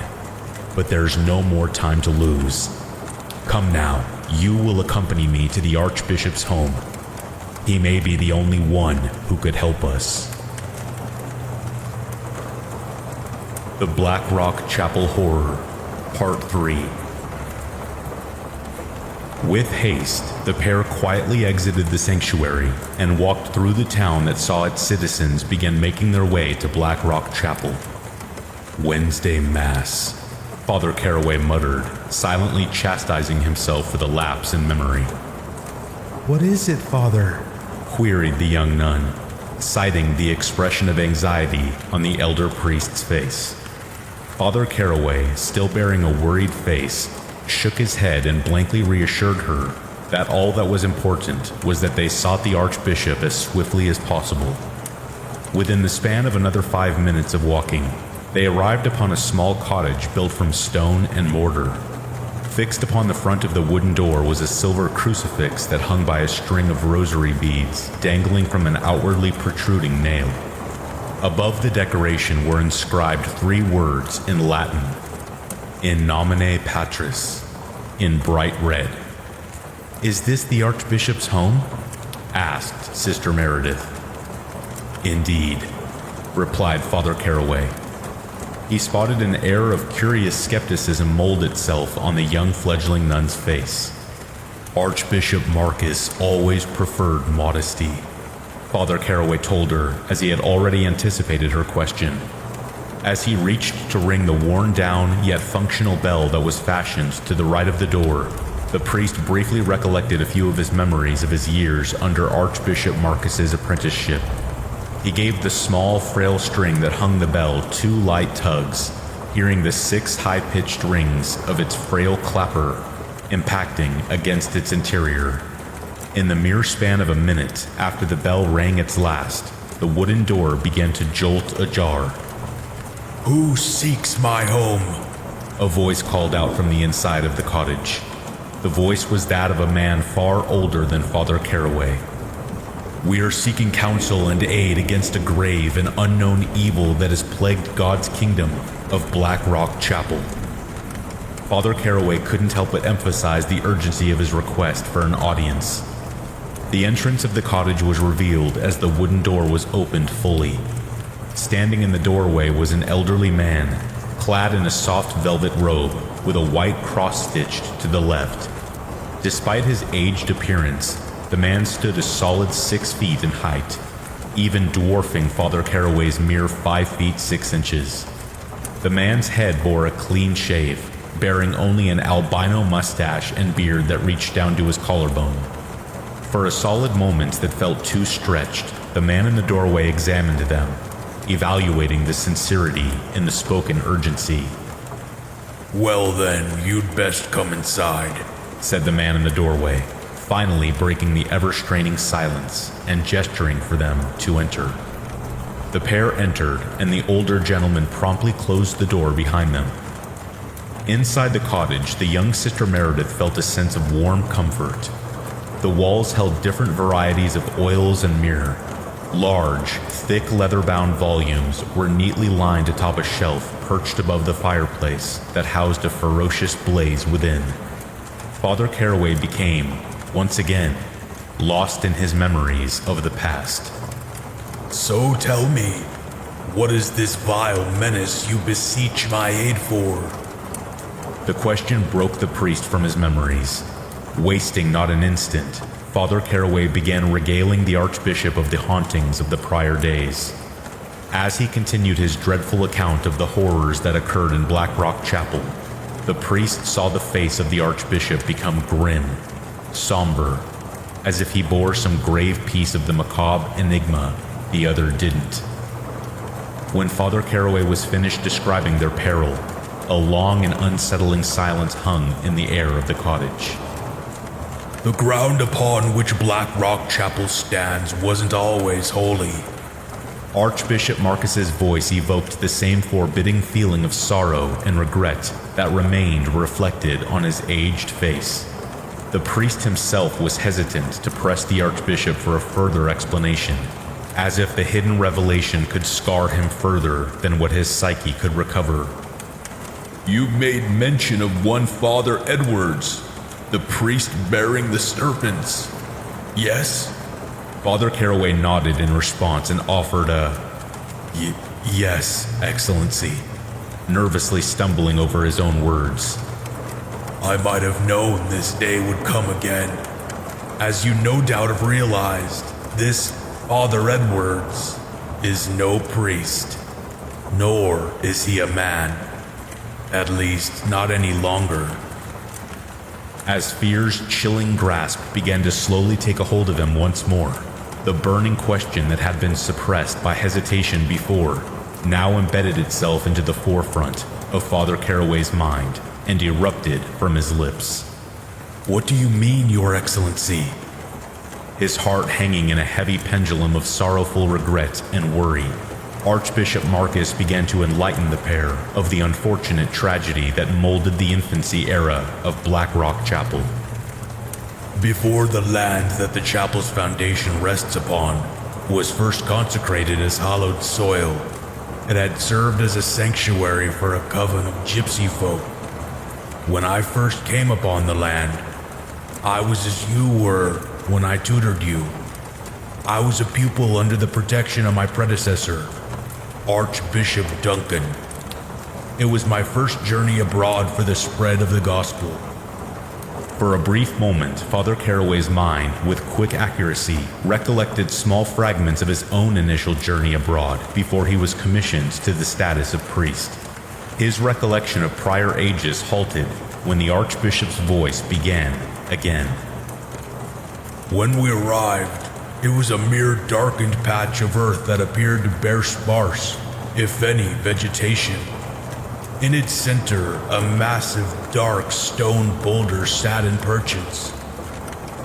but there's no more time to lose. Come now, you will accompany me to the Archbishop's home. He may be the only one who could help us." The Black Rock Chapel Horror, Part 3. With haste, the pair quietly exited the sanctuary and walked through the town that saw its citizens begin making their way to Black Rock Chapel. "Wednesday Mass," Father Caraway muttered, silently chastising himself for the lapse in memory. "What is it, Father?" queried the young nun, citing the expression of anxiety on the elder priest's face. Father Caraway, still bearing a worried face, shook his head and blankly reassured her that all that was important was that they sought the Archbishop as swiftly as possible. Within the span of another 5 minutes of walking, they arrived upon a small cottage built from stone and mortar. Fixed upon the front of the wooden door was a silver crucifix that hung by a string of rosary beads dangling from an outwardly protruding nail. Above the decoration were inscribed 3 words in Latin: "In nomine Patris," in bright red. "Is this the Archbishop's home?" asked Sister Meredith. "Indeed," replied Father Caraway. He spotted an air of curious skepticism mold itself on the young fledgling nun's face. "Archbishop Marcus always preferred modesty," Father Caraway told her, as he had already anticipated her question. As he reached to ring the worn-down yet functional bell that was fashioned to the right of the door, the priest briefly recollected a few of his memories of his years under Archbishop Marcus's apprenticeship. He gave the small, frail string that hung the bell 2 light tugs, hearing the 6 high-pitched rings of its frail clapper impacting against its interior. In the mere span of a minute after the bell rang its last, the wooden door began to jolt ajar. "Who seeks my home?" a voice called out from the inside of the cottage. The voice was that of a man far older than Father Caraway. "We are seeking counsel and aid against a grave and unknown evil that has plagued God's kingdom of Black Rock Chapel." Father Caraway couldn't help but emphasize the urgency of his request for an audience. The entrance of the cottage was revealed as the wooden door was opened fully. Standing in the doorway was an elderly man, clad in a soft velvet robe with a white cross stitched to the left. Despite his aged appearance, the man stood a solid 6 feet in height, even dwarfing Father Caraway's mere 5 feet 6 inches. The man's head bore a clean shave, bearing only an albino mustache and beard that reached down to his collarbone. For a solid moment that felt too stretched, the man in the doorway examined them, evaluating the sincerity in the spoken urgency. "Well then, you'd best come inside," said the man in the doorway, finally breaking the ever-straining silence and gesturing for them to enter. The pair entered, and the older gentleman promptly closed the door behind them. Inside the cottage, the young Sister Meredith felt a sense of warm comfort. The walls held different varieties of oils and myrrh. Large, thick leather-bound volumes were neatly lined atop a shelf perched above the fireplace that housed a ferocious blaze within. Father Caraway became, once again, lost in his memories of the past. "So tell me, what is this vile menace you beseech my aid for?" The question broke the priest from his memories. Wasting not an instant, Father Caraway began regaling the Archbishop of the hauntings of the prior days. As he continued his dreadful account of the horrors that occurred in Black Rock Chapel, the priest saw the face of the Archbishop become grim, somber, as if he bore some grave piece of the macabre enigma the other didn't. When Father Caraway was finished describing their peril, a long and unsettling silence hung in the air of the cottage. "The ground upon which Black Rock Chapel stands wasn't always holy." Archbishop Marcus's voice evoked the same forbidding feeling of sorrow and regret that remained reflected on his aged face. The priest himself was hesitant to press the Archbishop for a further explanation, as if the hidden revelation could scar him further than what his psyche could recover. "You've made mention of one Father Edwards, the priest bearing the serpents. Yes?" Father Caraway nodded in response and offered a yes, Excellency, nervously stumbling over his own words. "I might have known this day would come again. As you no doubt have realized, this Father Edwards is no priest, nor is he a man. At least, not any longer." As fear's chilling grasp began to slowly take a hold of him once more, the burning question that had been suppressed by hesitation before now embedded itself into the forefront of Father Caraway's mind and erupted from his lips. "What do you mean, Your Excellency?" His heart hanging in a heavy pendulum of sorrowful regret and worry, Archbishop Marcus began to enlighten the pair of the unfortunate tragedy that molded the infancy era of Black Rock Chapel. "Before the land that the chapel's foundation rests upon was first consecrated as hallowed soil, it had served as a sanctuary for a coven of gypsy folk. When I first came upon the land, I was as you were when I tutored you. I was a pupil under the protection of my predecessor, Archbishop Duncan. It was my first journey abroad for the spread of the gospel. For a brief moment, Father Caraway's mind, with quick accuracy, recollected small fragments of his own initial journey abroad before he was commissioned to the status of priest. His recollection of prior ages halted when the Archbishop's voice began again. When we arrived, it was a mere darkened patch of earth that appeared to bear sparse, if any, vegetation. In its center, a massive, dark stone boulder sat in perchance.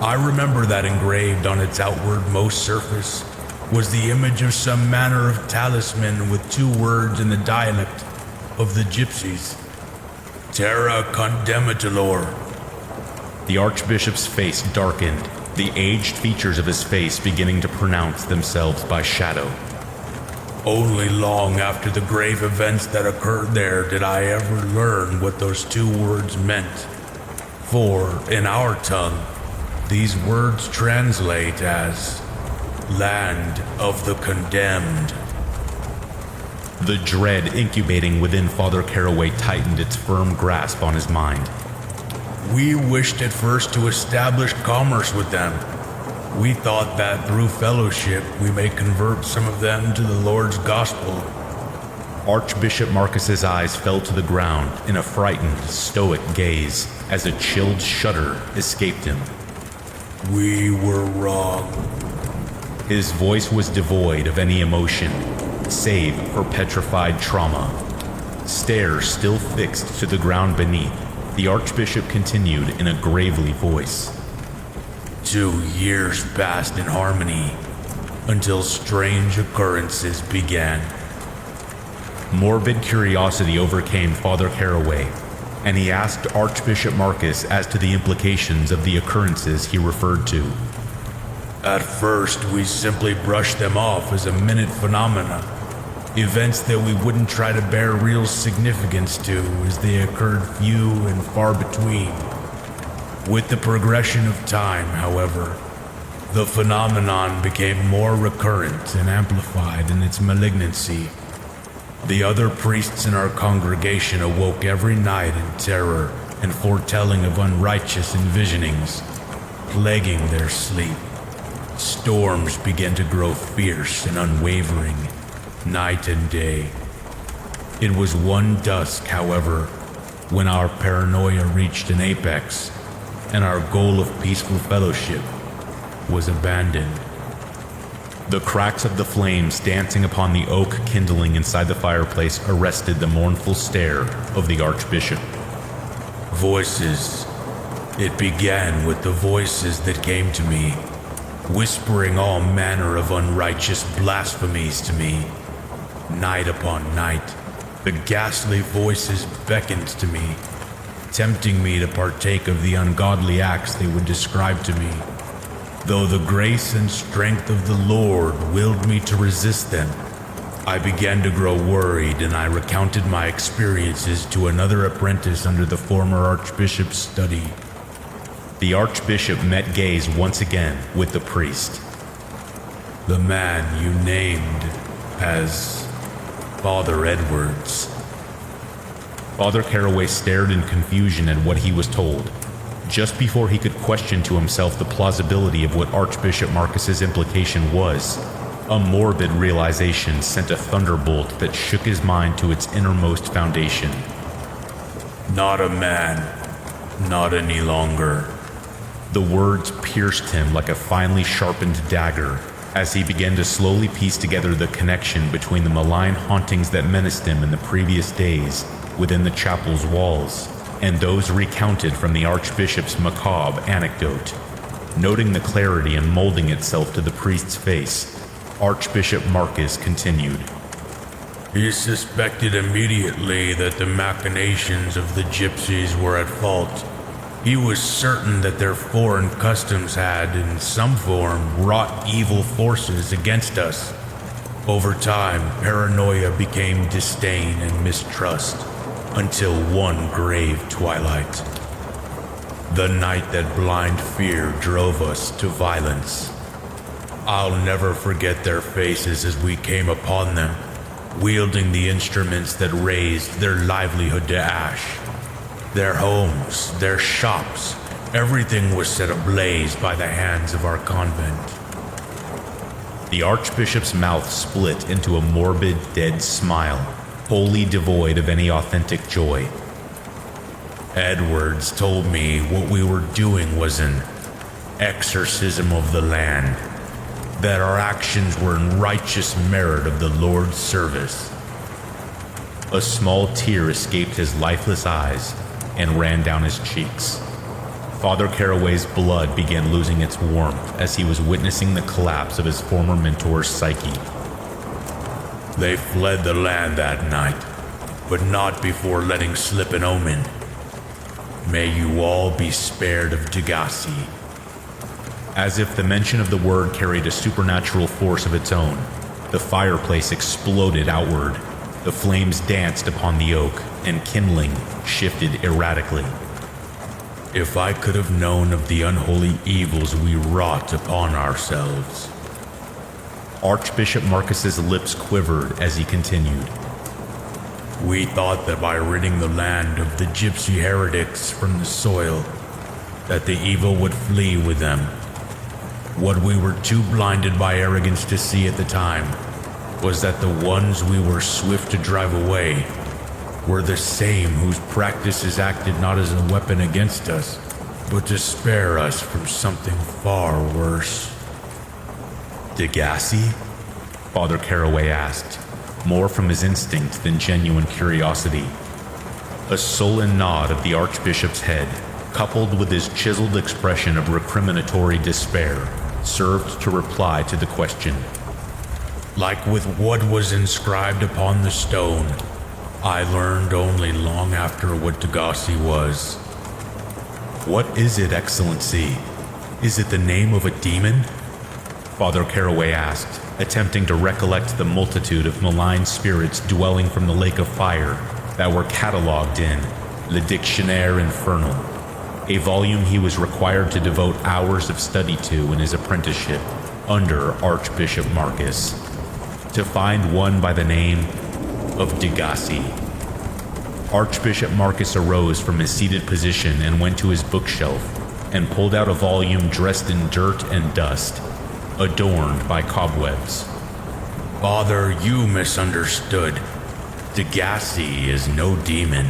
I remember that engraved on its outwardmost surface was the image of some manner of talisman with 2 words in the dialect of the gypsies. Terra condemnatulor. The Archbishop's face darkened, the aged features of his face beginning to pronounce themselves by shadow. Only long after the grave events that occurred there did I ever learn what those 2 words meant. For, in our tongue, these words translate as Land of the Condemned. The dread incubating within Father Caraway tightened its firm grasp on his mind. We wished at first to establish commerce with them. We thought that through fellowship we may convert some of them to the Lord's gospel. Archbishop Marcus's eyes fell to the ground in a frightened, stoic gaze as a chilled shudder escaped him. We were wrong. His voice was devoid of any emotion, save for petrified trauma. Stare still fixed to the ground beneath, the Archbishop continued in a gravely voice. 2 years passed in harmony until strange occurrences began. Morbid curiosity overcame Father Caraway, and he asked Archbishop Marcus as to the implications of the occurrences he referred to. At first, we simply brushed them off as a minute phenomena, events that we wouldn't try to bear real significance to as they occurred few and far between. With the progression of time, however, the phenomenon became more recurrent and amplified in its malignancy. The other priests in our congregation awoke every night in terror and foretelling of unrighteous envisionings, plaguing their sleep. Storms began to grow fierce and unwavering, night and day. It was one dusk, however, when our paranoia reached an apex, and our goal of peaceful fellowship was abandoned. The cracks of the flames dancing upon the oak kindling inside the fireplace arrested the mournful stare of the Archbishop. Voices. It began with the voices that came to me, whispering all manner of unrighteous blasphemies to me. Night upon night, the ghastly voices beckoned to me, tempting me to partake of the ungodly acts they would describe to me. Though the grace and strength of the Lord willed me to resist them, I began to grow worried, and I recounted my experiences to another apprentice under the former Archbishop's study. The Archbishop met gaze once again with the priest. The man you named as Father Edwards. Father Caraway stared in confusion at what he was told. Just before he could question to himself the plausibility of what Archbishop Marcus's implication was, a morbid realization sent a thunderbolt that shook his mind to its innermost foundation. Not a man, not any longer. The words pierced him like a finely sharpened dagger as he began to slowly piece together the connection between the malign hauntings that menaced him in the previous days within the chapel's walls and those recounted from the Archbishop's macabre anecdote. Noting the clarity and molding itself to the priest's face, Archbishop Marcus continued. He suspected immediately that the machinations of the gypsies were at fault. He was certain that their foreign customs had, in some form, wrought evil forces against us. Over time, paranoia became disdain and mistrust, until one grave twilight. The night that blind fear drove us to violence. I'll never forget their faces as we came upon them, wielding the instruments that raised their livelihood to ash. Their homes, their shops, everything was set ablaze by the hands of our convent. The Archbishop's mouth split into a morbid, dead smile, wholly devoid of any authentic joy. Edwards told me what we were doing was an exorcism of the land, that our actions were in righteous merit of the Lord's service. A small tear escaped his lifeless eyes and ran down his cheeks. Father Caraway's blood began losing its warmth as he was witnessing the collapse of his former mentor's psyche. They fled the land that night, but not before letting slip an omen. May you all be spared of Degassi. As if the mention of the word carried a supernatural force of its own, the fireplace exploded outward. The flames danced upon the oak, and kindling shifted erratically. If I could have known of the unholy evils we wrought upon ourselves. Archbishop Marcus's lips quivered as he continued. We thought that by ridding the land of the gypsy heretics from the soil, that the evil would flee with them. What we were too blinded by arrogance to see at the time was that the ones we were swift to drive away were the same whose practices acted not as a weapon against us, but to spare us from something far worse. Degassi? Father Caraway asked, more from his instinct than genuine curiosity. A sullen nod of the Archbishop's head, coupled with his chiseled expression of recriminatory despair, served to reply to the question. Like with what was inscribed upon the stone, I learned only long after what Degassi was. What is it, Excellency? Is it the name of a demon? Father Caraway asked, attempting to recollect the multitude of malign spirits dwelling from the lake of fire that were catalogued in Le Dictionnaire Infernal, a volume he was required to devote hours of study to in his apprenticeship under Archbishop Marcus, to find one by the name of Degassi. Archbishop Marcus arose from his seated position and went to his bookshelf and pulled out a volume dressed in dirt and dust, adorned by cobwebs. Father, you misunderstood. Degassi is no demon.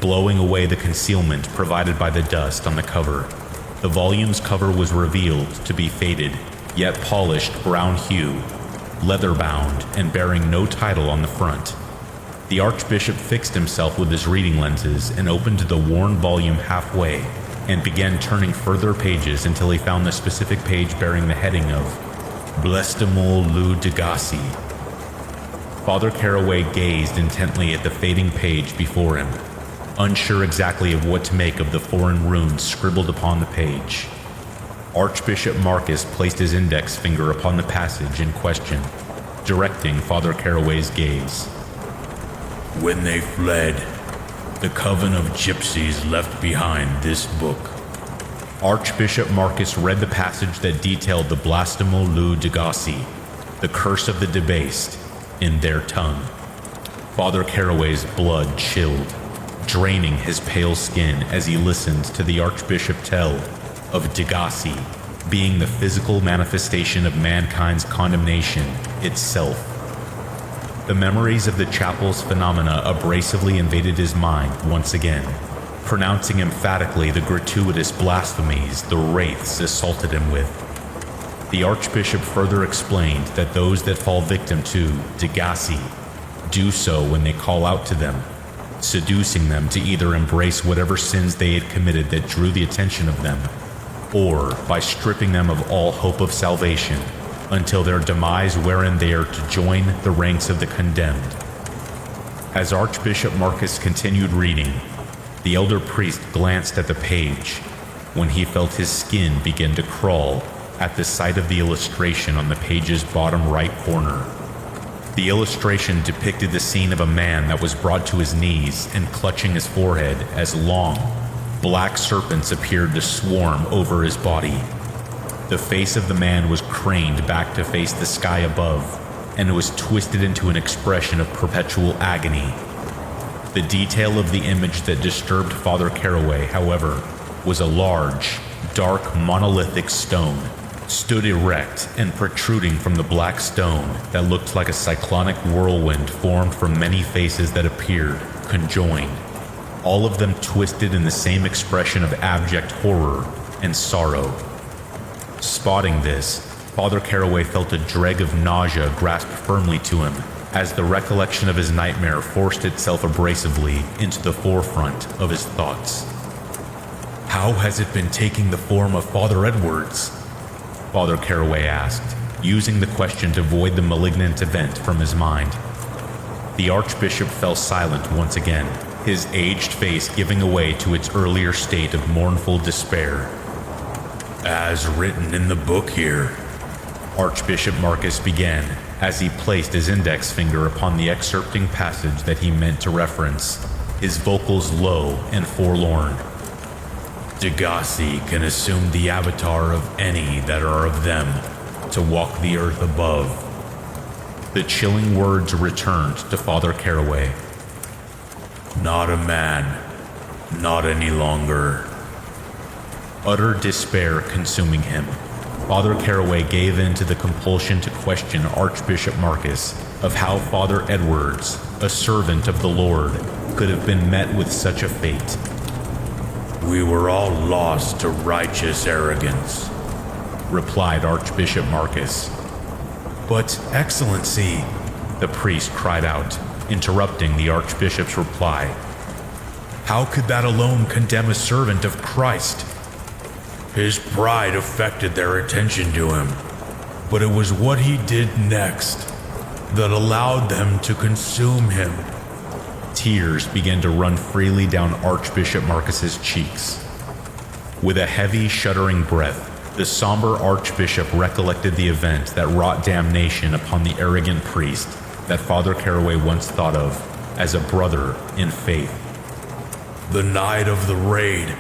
Blowing away the concealment provided by the dust on the cover, the volume's cover was revealed to be faded, yet polished brown hue, leather-bound and bearing no title on the front. The Archbishop fixed himself with his reading lenses and opened the worn volume halfway and began turning further pages until he found the specific page bearing the heading of Blestemol Lou Degassi. Father Caraway gazed intently at the fading page before him, unsure exactly of what to make of the foreign runes scribbled upon the page. Archbishop Marcus placed his index finger upon the passage in question, directing Father Caraway's gaze. When they fled, the coven of gypsies left behind this book. Archbishop Marcus read the passage that detailed the Blastemo Lou Degassi, the curse of the debased, in their tongue. Father Caraway's blood chilled, draining his pale skin as he listened to the Archbishop tell of Degassi being the physical manifestation of mankind's condemnation itself. The memories of the chapel's phenomena abrasively invaded his mind once again, pronouncing emphatically the gratuitous blasphemies the wraiths assaulted him with. The Archbishop further explained that those that fall victim to Degassi do so when they call out to them, seducing them to either embrace whatever sins they had committed that drew the attention of them, or by stripping them of all hope of salvation until their demise wherein they are to join the ranks of the condemned. As Archbishop Marcus continued reading, the elder priest glanced at the page when he felt his skin begin to crawl at the sight of the illustration on the page's bottom right corner. The illustration depicted the scene of a man that was brought to his knees and clutching his forehead as long, Black serpents appeared to swarm over his body. The face of the man was craned back to face the sky above, and was twisted into an expression of perpetual agony. The detail of the image that disturbed Father Caraway, however, was a large, dark, monolithic stone, stood erect and protruding from the black stone that looked like a cyclonic whirlwind formed from many faces that appeared conjoined, all of them twisted in the same expression of abject horror and sorrow. Spotting this, Father Caraway felt a dregs of nausea grasp firmly to him as the recollection of his nightmare forced itself abrasively into the forefront of his thoughts. How has it been taking the form of Father Edwards? Father Caraway asked, using the question to void the malignant event from his mind. The Archbishop fell silent once again, his aged face giving way to its earlier state of mournful despair. As written in the book here, Archbishop Marcus began, as he placed his index finger upon the excerpting passage that he meant to reference, his vocals low and forlorn. Degassi can assume the avatar of any that are of them to walk the earth above. The chilling words returned to Father Caraway. Not a man, not any longer. Utter despair consuming him, Father Caraway gave in to the compulsion to question Archbishop Marcus of how Father Edwards, a servant of the Lord, could have been met with such a fate. We were all lost to righteous arrogance, replied Archbishop Marcus. But, Excellency, the priest cried out, interrupting the Archbishop's reply. How could that alone condemn a servant of Christ? His pride affected their attention to him, but it was what he did next that allowed them to consume him. Tears began to run freely down Archbishop Marcus's cheeks. With a heavy, shuddering breath, the somber Archbishop recollected the event that wrought damnation upon the arrogant priest that Father Caraway once thought of as a brother in faith. The night of the raid,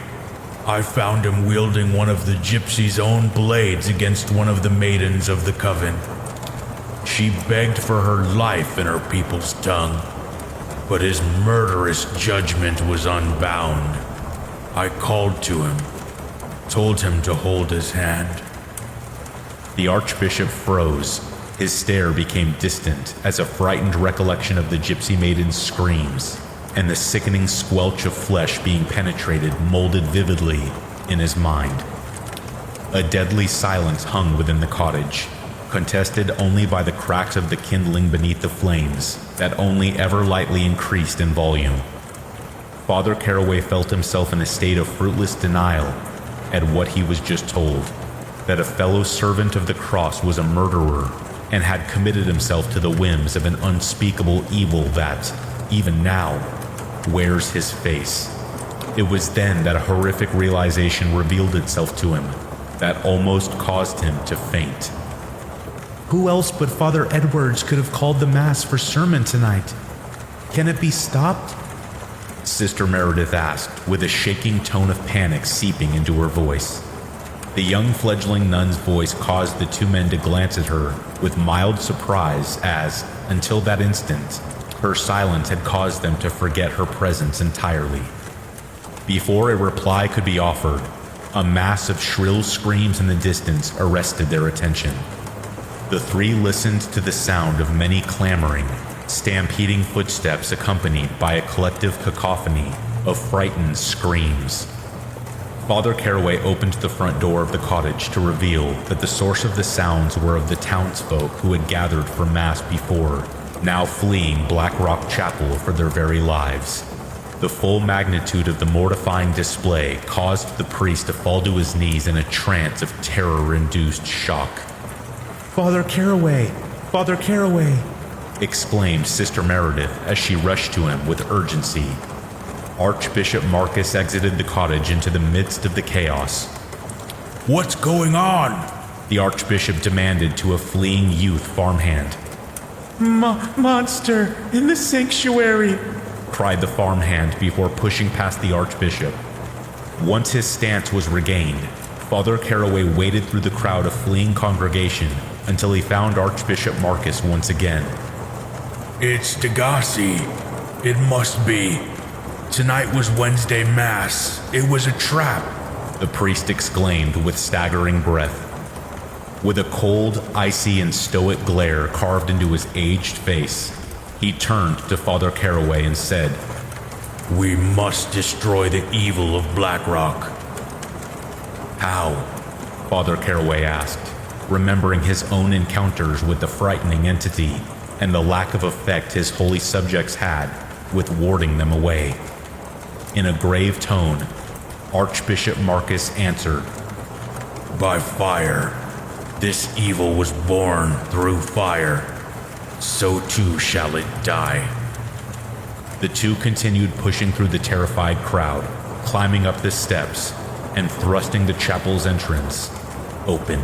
I found him wielding one of the gypsy's own blades against one of the maidens of the coven. She begged for her life in her people's tongue, but his murderous judgment was unbound. I called to him, told him to hold his hand. The Archbishop froze. His stare became distant as a frightened recollection of the gypsy maiden's screams and the sickening squelch of flesh being penetrated molded vividly in his mind. A deadly silence hung within the cottage, contested only by the cracks of the kindling beneath the flames that only ever lightly increased in volume. Father Caraway felt himself in a state of fruitless denial at what he was just told, that a fellow servant of the cross was a murderer and had committed himself to the whims of an unspeakable evil that, even now, wears his face. It was then that a horrific realization revealed itself to him that almost caused him to faint. Who else but Father Edwards could have called the Mass for sermon tonight? Can it be stopped? Sister Meredith asked, with a shaking tone of panic seeping into her voice. The young fledgling nun's voice caused the two men to glance at her with mild surprise as, until that instant, her silence had caused them to forget her presence entirely. Before a reply could be offered, a mass of shrill screams in the distance arrested their attention. The three listened to the sound of many clamoring, stampeding footsteps accompanied by a collective cacophony of frightened screams. Father Caraway opened the front door of the cottage to reveal that the source of the sounds were of the townsfolk who had gathered for Mass before, now fleeing Black Rock Chapel for their very lives. The full magnitude of the mortifying display caused the priest to fall to his knees in a trance of terror-induced shock. Father Caraway! Father Caraway! Exclaimed Sister Meredith as she rushed to him with urgency. Archbishop Marcus exited the cottage into the midst of the chaos. What's going on? The Archbishop demanded to a fleeing youth farmhand. Monster in the sanctuary! Cried the farmhand before pushing past the Archbishop. Once his stance was regained, Father Caraway waded through the crowd of fleeing congregation until he found Archbishop Marcus once again. It's Degassi. It must be. Tonight was Wednesday Mass. It was a trap. The priest exclaimed with staggering breath. With a cold, icy, and stoic glare carved into his aged face, he turned to Father Caraway and said, We must destroy the evil of Blackrock. How? Father Caraway asked, remembering his own encounters with the frightening entity and the lack of effect his holy subjects had with warding them away. In a grave tone, Archbishop Marcus answered, By fire. This evil was born through fire. So too shall it die. The two continued pushing through the terrified crowd, climbing up the steps, and thrusting the chapel's entrance open.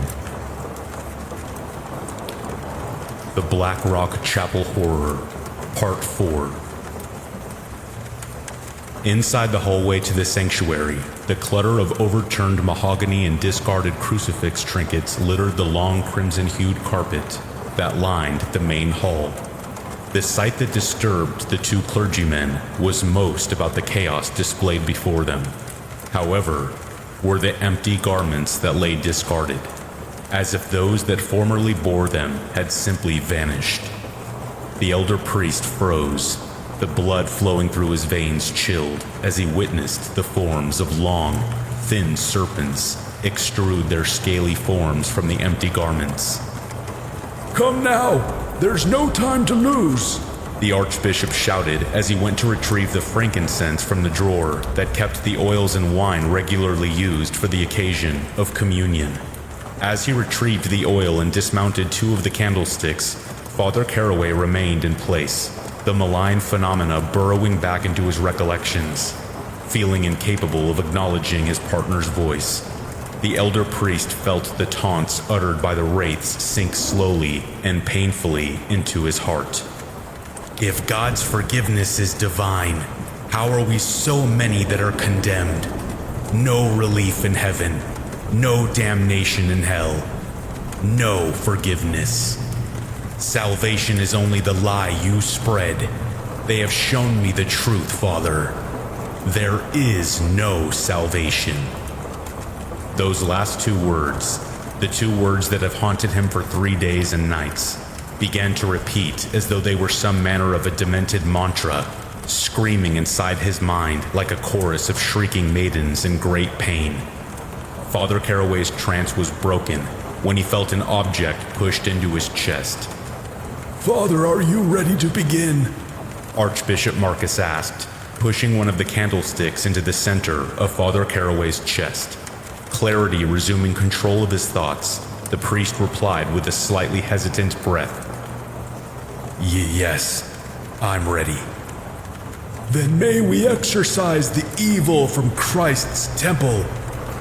The Black Rock Chapel Horror, Part 4. Inside the hallway to the sanctuary, the clutter of overturned mahogany and discarded crucifix trinkets littered the long crimson-hued carpet that lined the main hall. The sight that disturbed the two clergymen was most about the chaos displayed before them. However, were the empty garments that lay discarded, as if those that formerly bore them had simply vanished. The elder priest froze, the blood flowing through his veins chilled as he witnessed the forms of long, thin serpents extrude their scaly forms from the empty garments. Come now! There's no time to lose! The archbishop shouted as he went to retrieve the frankincense from the drawer that kept the oils and wine regularly used for the occasion of communion. As he retrieved the oil and dismounted two of the candlesticks, Father Caraway remained in place, the malign phenomena burrowing back into his recollections, feeling incapable of acknowledging his partner's voice. The elder priest felt the taunts uttered by the wraiths sink slowly and painfully into his heart. If God's forgiveness is divine, how are we so many that are condemned? No relief in heaven, no damnation in hell, no forgiveness. Salvation is only the lie you spread. They have shown me the truth, Father. There is no salvation. Those last two words, the two words that have haunted him for 3 days and nights, began to repeat as though they were some manner of a demented mantra, screaming inside his mind like a chorus of shrieking maidens in great pain. Father Caraway's trance was broken when he felt an object pushed into his chest. Father, are you ready to begin? Archbishop Marcus asked, pushing one of the candlesticks into the center of Father Caraway's chest. Clarity resuming control of his thoughts, the priest replied with a slightly hesitant breath. Yes, I'm ready. Then may we exorcise the evil from Christ's temple,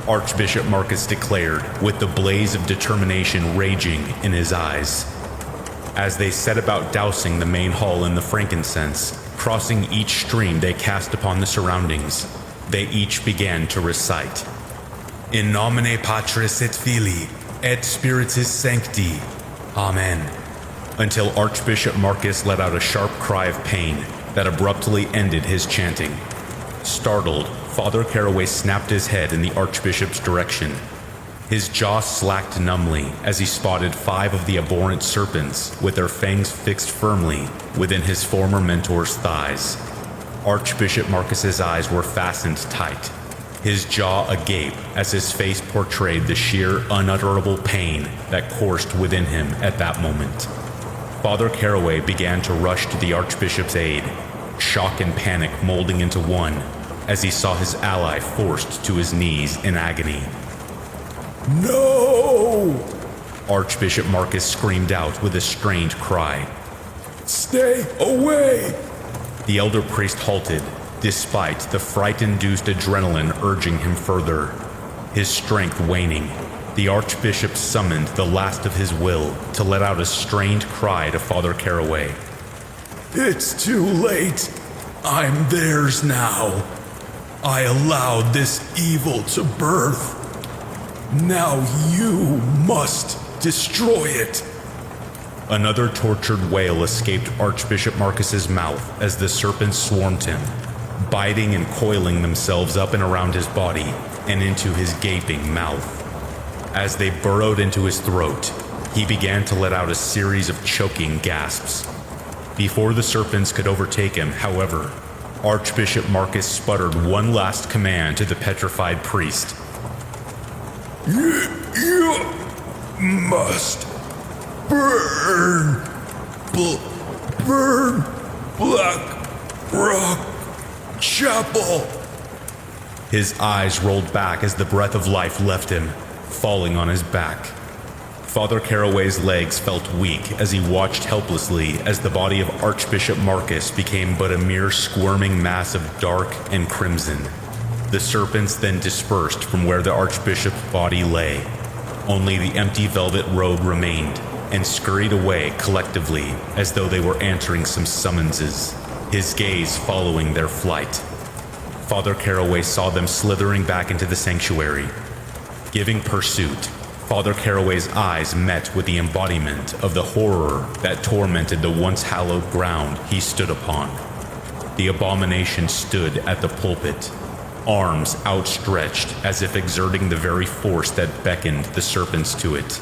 Archbishop Marcus declared, with the blaze of determination raging in his eyes. As they set about dousing the main hall in the frankincense, crossing each stream they cast upon the surroundings, they each began to recite, In nomine Patris et Filii et Spiritus Sancti. Amen. Until Archbishop Marcus let out a sharp cry of pain that abruptly ended his chanting. Startled, Father Caraway snapped his head in the Archbishop's direction. His jaw slacked numbly as he spotted 5 of the abhorrent serpents with their fangs fixed firmly within his former mentor's thighs. Archbishop Marcus's eyes were fastened tight, his jaw agape as his face portrayed the sheer, unutterable pain that coursed within him at that moment. Father Caraway began to rush to the Archbishop's aid, shock and panic molding into one as he saw his ally forced to his knees in agony. No! Archbishop Marcus screamed out with a strained cry. Stay away! The elder priest halted, despite the fright-induced adrenaline urging him further. His strength waning, the Archbishop summoned the last of his will to let out a strained cry to Father Caraway. It's too late. I'm theirs now. I allowed this evil to birth. Now you must destroy it. Another tortured wail escaped Archbishop Marcus's mouth as the serpents swarmed him, biting and coiling themselves up and around his body and into his gaping mouth. As they burrowed into his throat, he began to let out a series of choking gasps. Before the serpents could overtake him, however, Archbishop Marcus sputtered one last command to the petrified priest. You must burn Black Rock Chapel. His eyes rolled back as the breath of life left him, falling on his back. Father Caraway's legs felt weak as he watched helplessly as the body of Archbishop Marcus became but a mere squirming mass of dark and crimson. The serpents then dispersed from where the Archbishop's body lay. Only the empty velvet robe remained and scurried away collectively as though they were answering some summonses, his gaze following their flight. Father Caraway saw them slithering back into the sanctuary. Giving pursuit, Father Caraway's eyes met with the embodiment of the horror that tormented the once hallowed ground he stood upon. The abomination stood at the pulpit, arms outstretched as if exerting the very force that beckoned the serpents to it.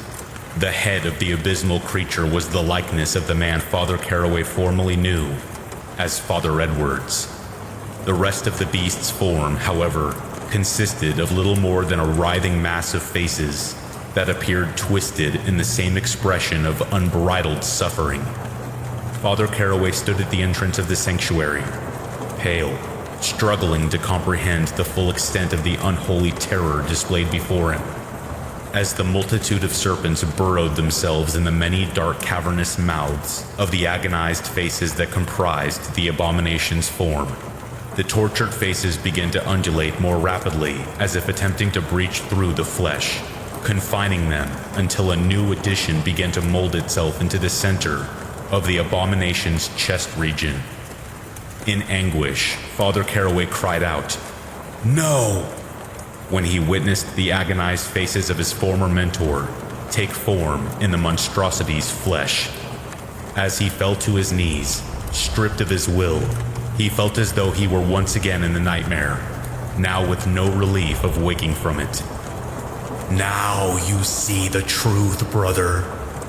The head of the abysmal creature was the likeness of the man Father Caraway formerly knew as Father Edwards. The rest of the beast's form, however, consisted of little more than a writhing mass of faces that appeared twisted in the same expression of unbridled suffering. Father Caraway stood at the entrance of the sanctuary, pale, struggling to comprehend the full extent of the unholy terror displayed before him. As the multitude of serpents burrowed themselves in the many dark cavernous mouths of the agonized faces that comprised the abomination's form, the tortured faces began to undulate more rapidly as if attempting to breach through the flesh, confining them until a new addition began to mold itself into the center of the abomination's chest region. In anguish, Father Caraway cried out, "No!" when he witnessed the agonized faces of his former mentor take form in the monstrosity's flesh. As he fell to his knees, stripped of his will, he felt as though he were once again in the nightmare, now with no relief of waking from it. Now you see the truth, brother.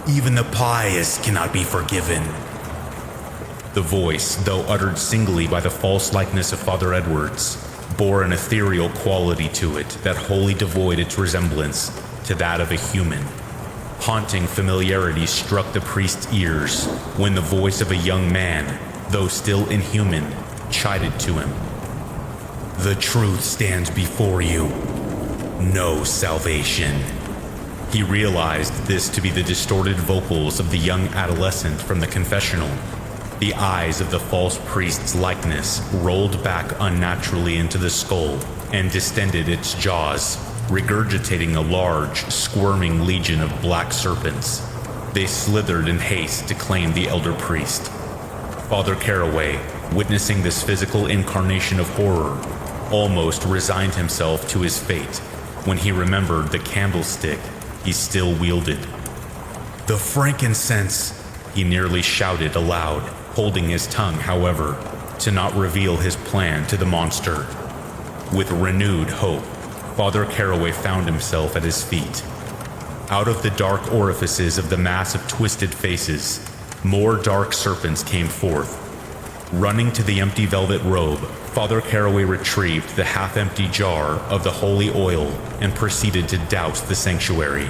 Even the pious cannot be forgiven. The voice, though uttered singly by the false likeness of Father Edwards, bore an ethereal quality to it that wholly devoid its resemblance to that of a human. Haunting familiarity struck the priest's ears when the voice of a young man, though still inhuman, chided to him. The truth stands before you. No salvation. He realized this to be the distorted vocals of the young adolescent from the confessional. The eyes of the false priest's likeness rolled back unnaturally into the skull and distended its jaws, regurgitating a large, squirming legion of black serpents. They slithered in haste to claim the elder priest. Father Caraway, witnessing this physical incarnation of horror, almost resigned himself to his fate when he remembered the candlestick he still wielded. The frankincense, he nearly shouted aloud, holding his tongue, however, to not reveal his plan to the monster. With renewed hope, Father Caraway found himself at his feet. Out of the dark orifices of the mass of twisted faces, more dark serpents came forth. Running to the empty velvet robe, Father Caraway retrieved the half-empty jar of the holy oil and proceeded to douse the sanctuary.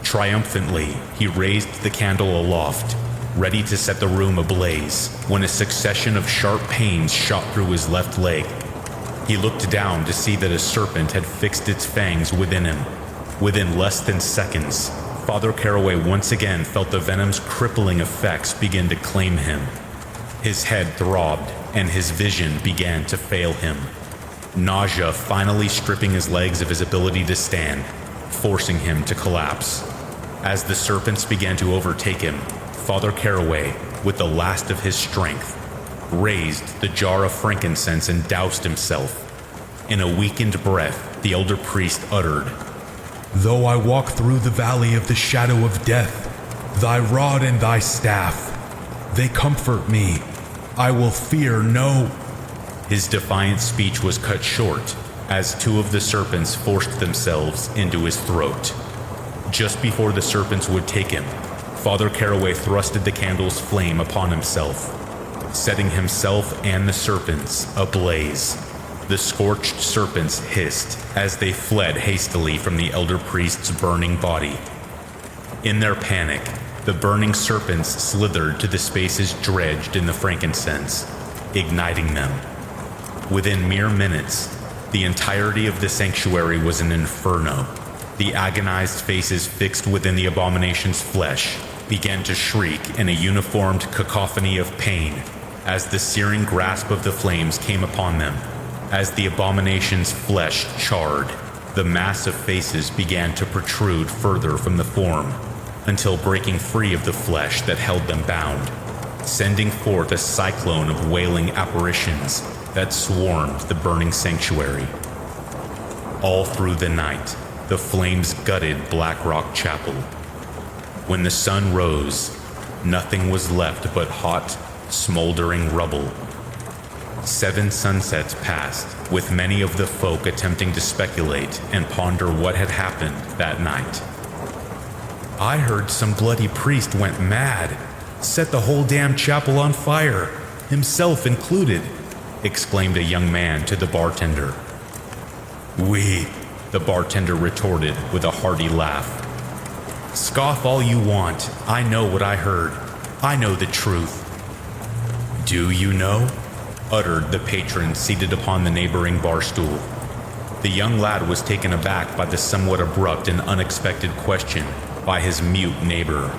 Triumphantly, he raised the candle aloft, ready to set the room ablaze, when a succession of sharp pains shot through his left leg. He looked down to see that a serpent had fixed its fangs within him. Within less than seconds, Father Caraway once again felt the venom's crippling effects begin to claim him. His head throbbed, and his vision began to fail him. Nausea finally stripping his legs of his ability to stand, forcing him to collapse. As the serpents began to overtake him, Father Caraway, with the last of his strength, raised the jar of frankincense and doused himself. In a weakened breath, the elder priest uttered, "Though I walk through the valley of the shadow of death, thy rod and thy staff, they comfort me. I will fear no." His defiant speech was cut short as two of the serpents forced themselves into his throat. Just before the serpents would take him, Father Caraway thrusted the candle's flame upon himself, setting himself and the serpents ablaze. The scorched serpents hissed as they fled hastily from the elder priest's burning body. In their panic, the burning serpents slithered to the spaces dredged in the frankincense, igniting them. Within mere minutes, the entirety of the sanctuary was an inferno. The agonized faces fixed within the abomination's flesh began to shriek in a uniformed cacophony of pain as the searing grasp of the flames came upon them. As the abomination's flesh charred, the mass of faces began to protrude further from the form, until breaking free of the flesh that held them bound, sending forth a cyclone of wailing apparitions that swarmed the burning sanctuary. All through the night, the flames gutted Black Rock Chapel. When the sun rose, nothing was left but hot, smoldering rubble. 7 sunsets passed, with many of the folk attempting to speculate and ponder what had happened that night. "I heard some bloody priest went mad, set the whole damn chapel on fire, himself included," exclaimed a young man to the bartender. The bartender retorted with a hearty laugh. "Scoff all you want. I know what I heard. I know the truth." "Do you know?" uttered the patron seated upon the neighboring bar stool. The young lad was taken aback by the somewhat abrupt and unexpected question by his mute neighbor.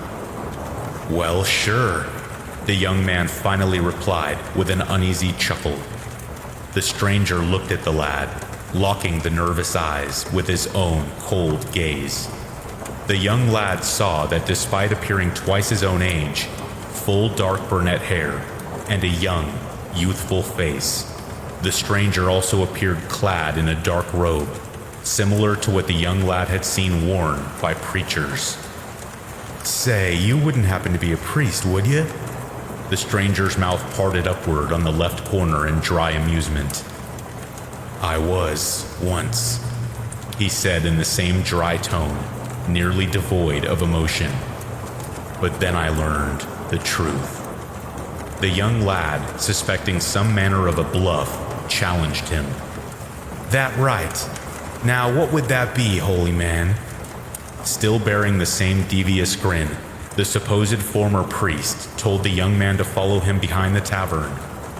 "Well, sure," the young man finally replied with an uneasy chuckle. The stranger looked at the lad, locking the nervous eyes with his own cold gaze. The young lad saw that despite appearing twice his own age, full dark brunette hair, and a young, youthful face, the stranger also appeared clad in a dark robe, similar to what the young lad had seen worn by preachers. "Say, you wouldn't happen to be a priest, would you?" The stranger's mouth parted upward on the left corner in dry amusement. "I was, once," he said in the same dry tone, nearly devoid of emotion. "But then I learned the truth." The young lad, suspecting some manner of a bluff, challenged him. "That right. Now what would that be, holy man?" Still bearing the same devious grin, the supposed former priest told the young man to follow him behind the tavern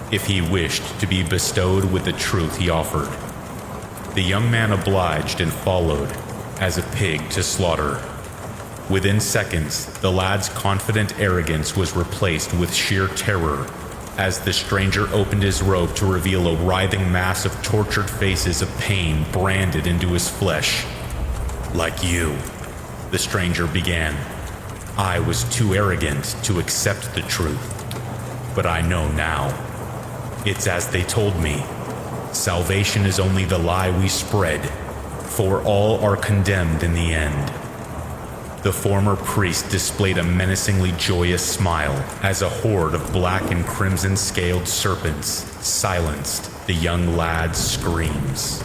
if he wished to be bestowed with the truth he offered. The young man obliged and followed, as a pig to slaughter. Within seconds, the lad's confident arrogance was replaced with sheer terror as the stranger opened his robe to reveal a writhing mass of tortured faces of pain branded into his flesh. "Like you," the stranger began. "I was too arrogant to accept the truth, but I know now. It's as they told me. Salvation is only the lie we spread, for all are condemned in the end." The former priest displayed a menacingly joyous smile as a horde of black and crimson scaled serpents silenced the young lad's screams.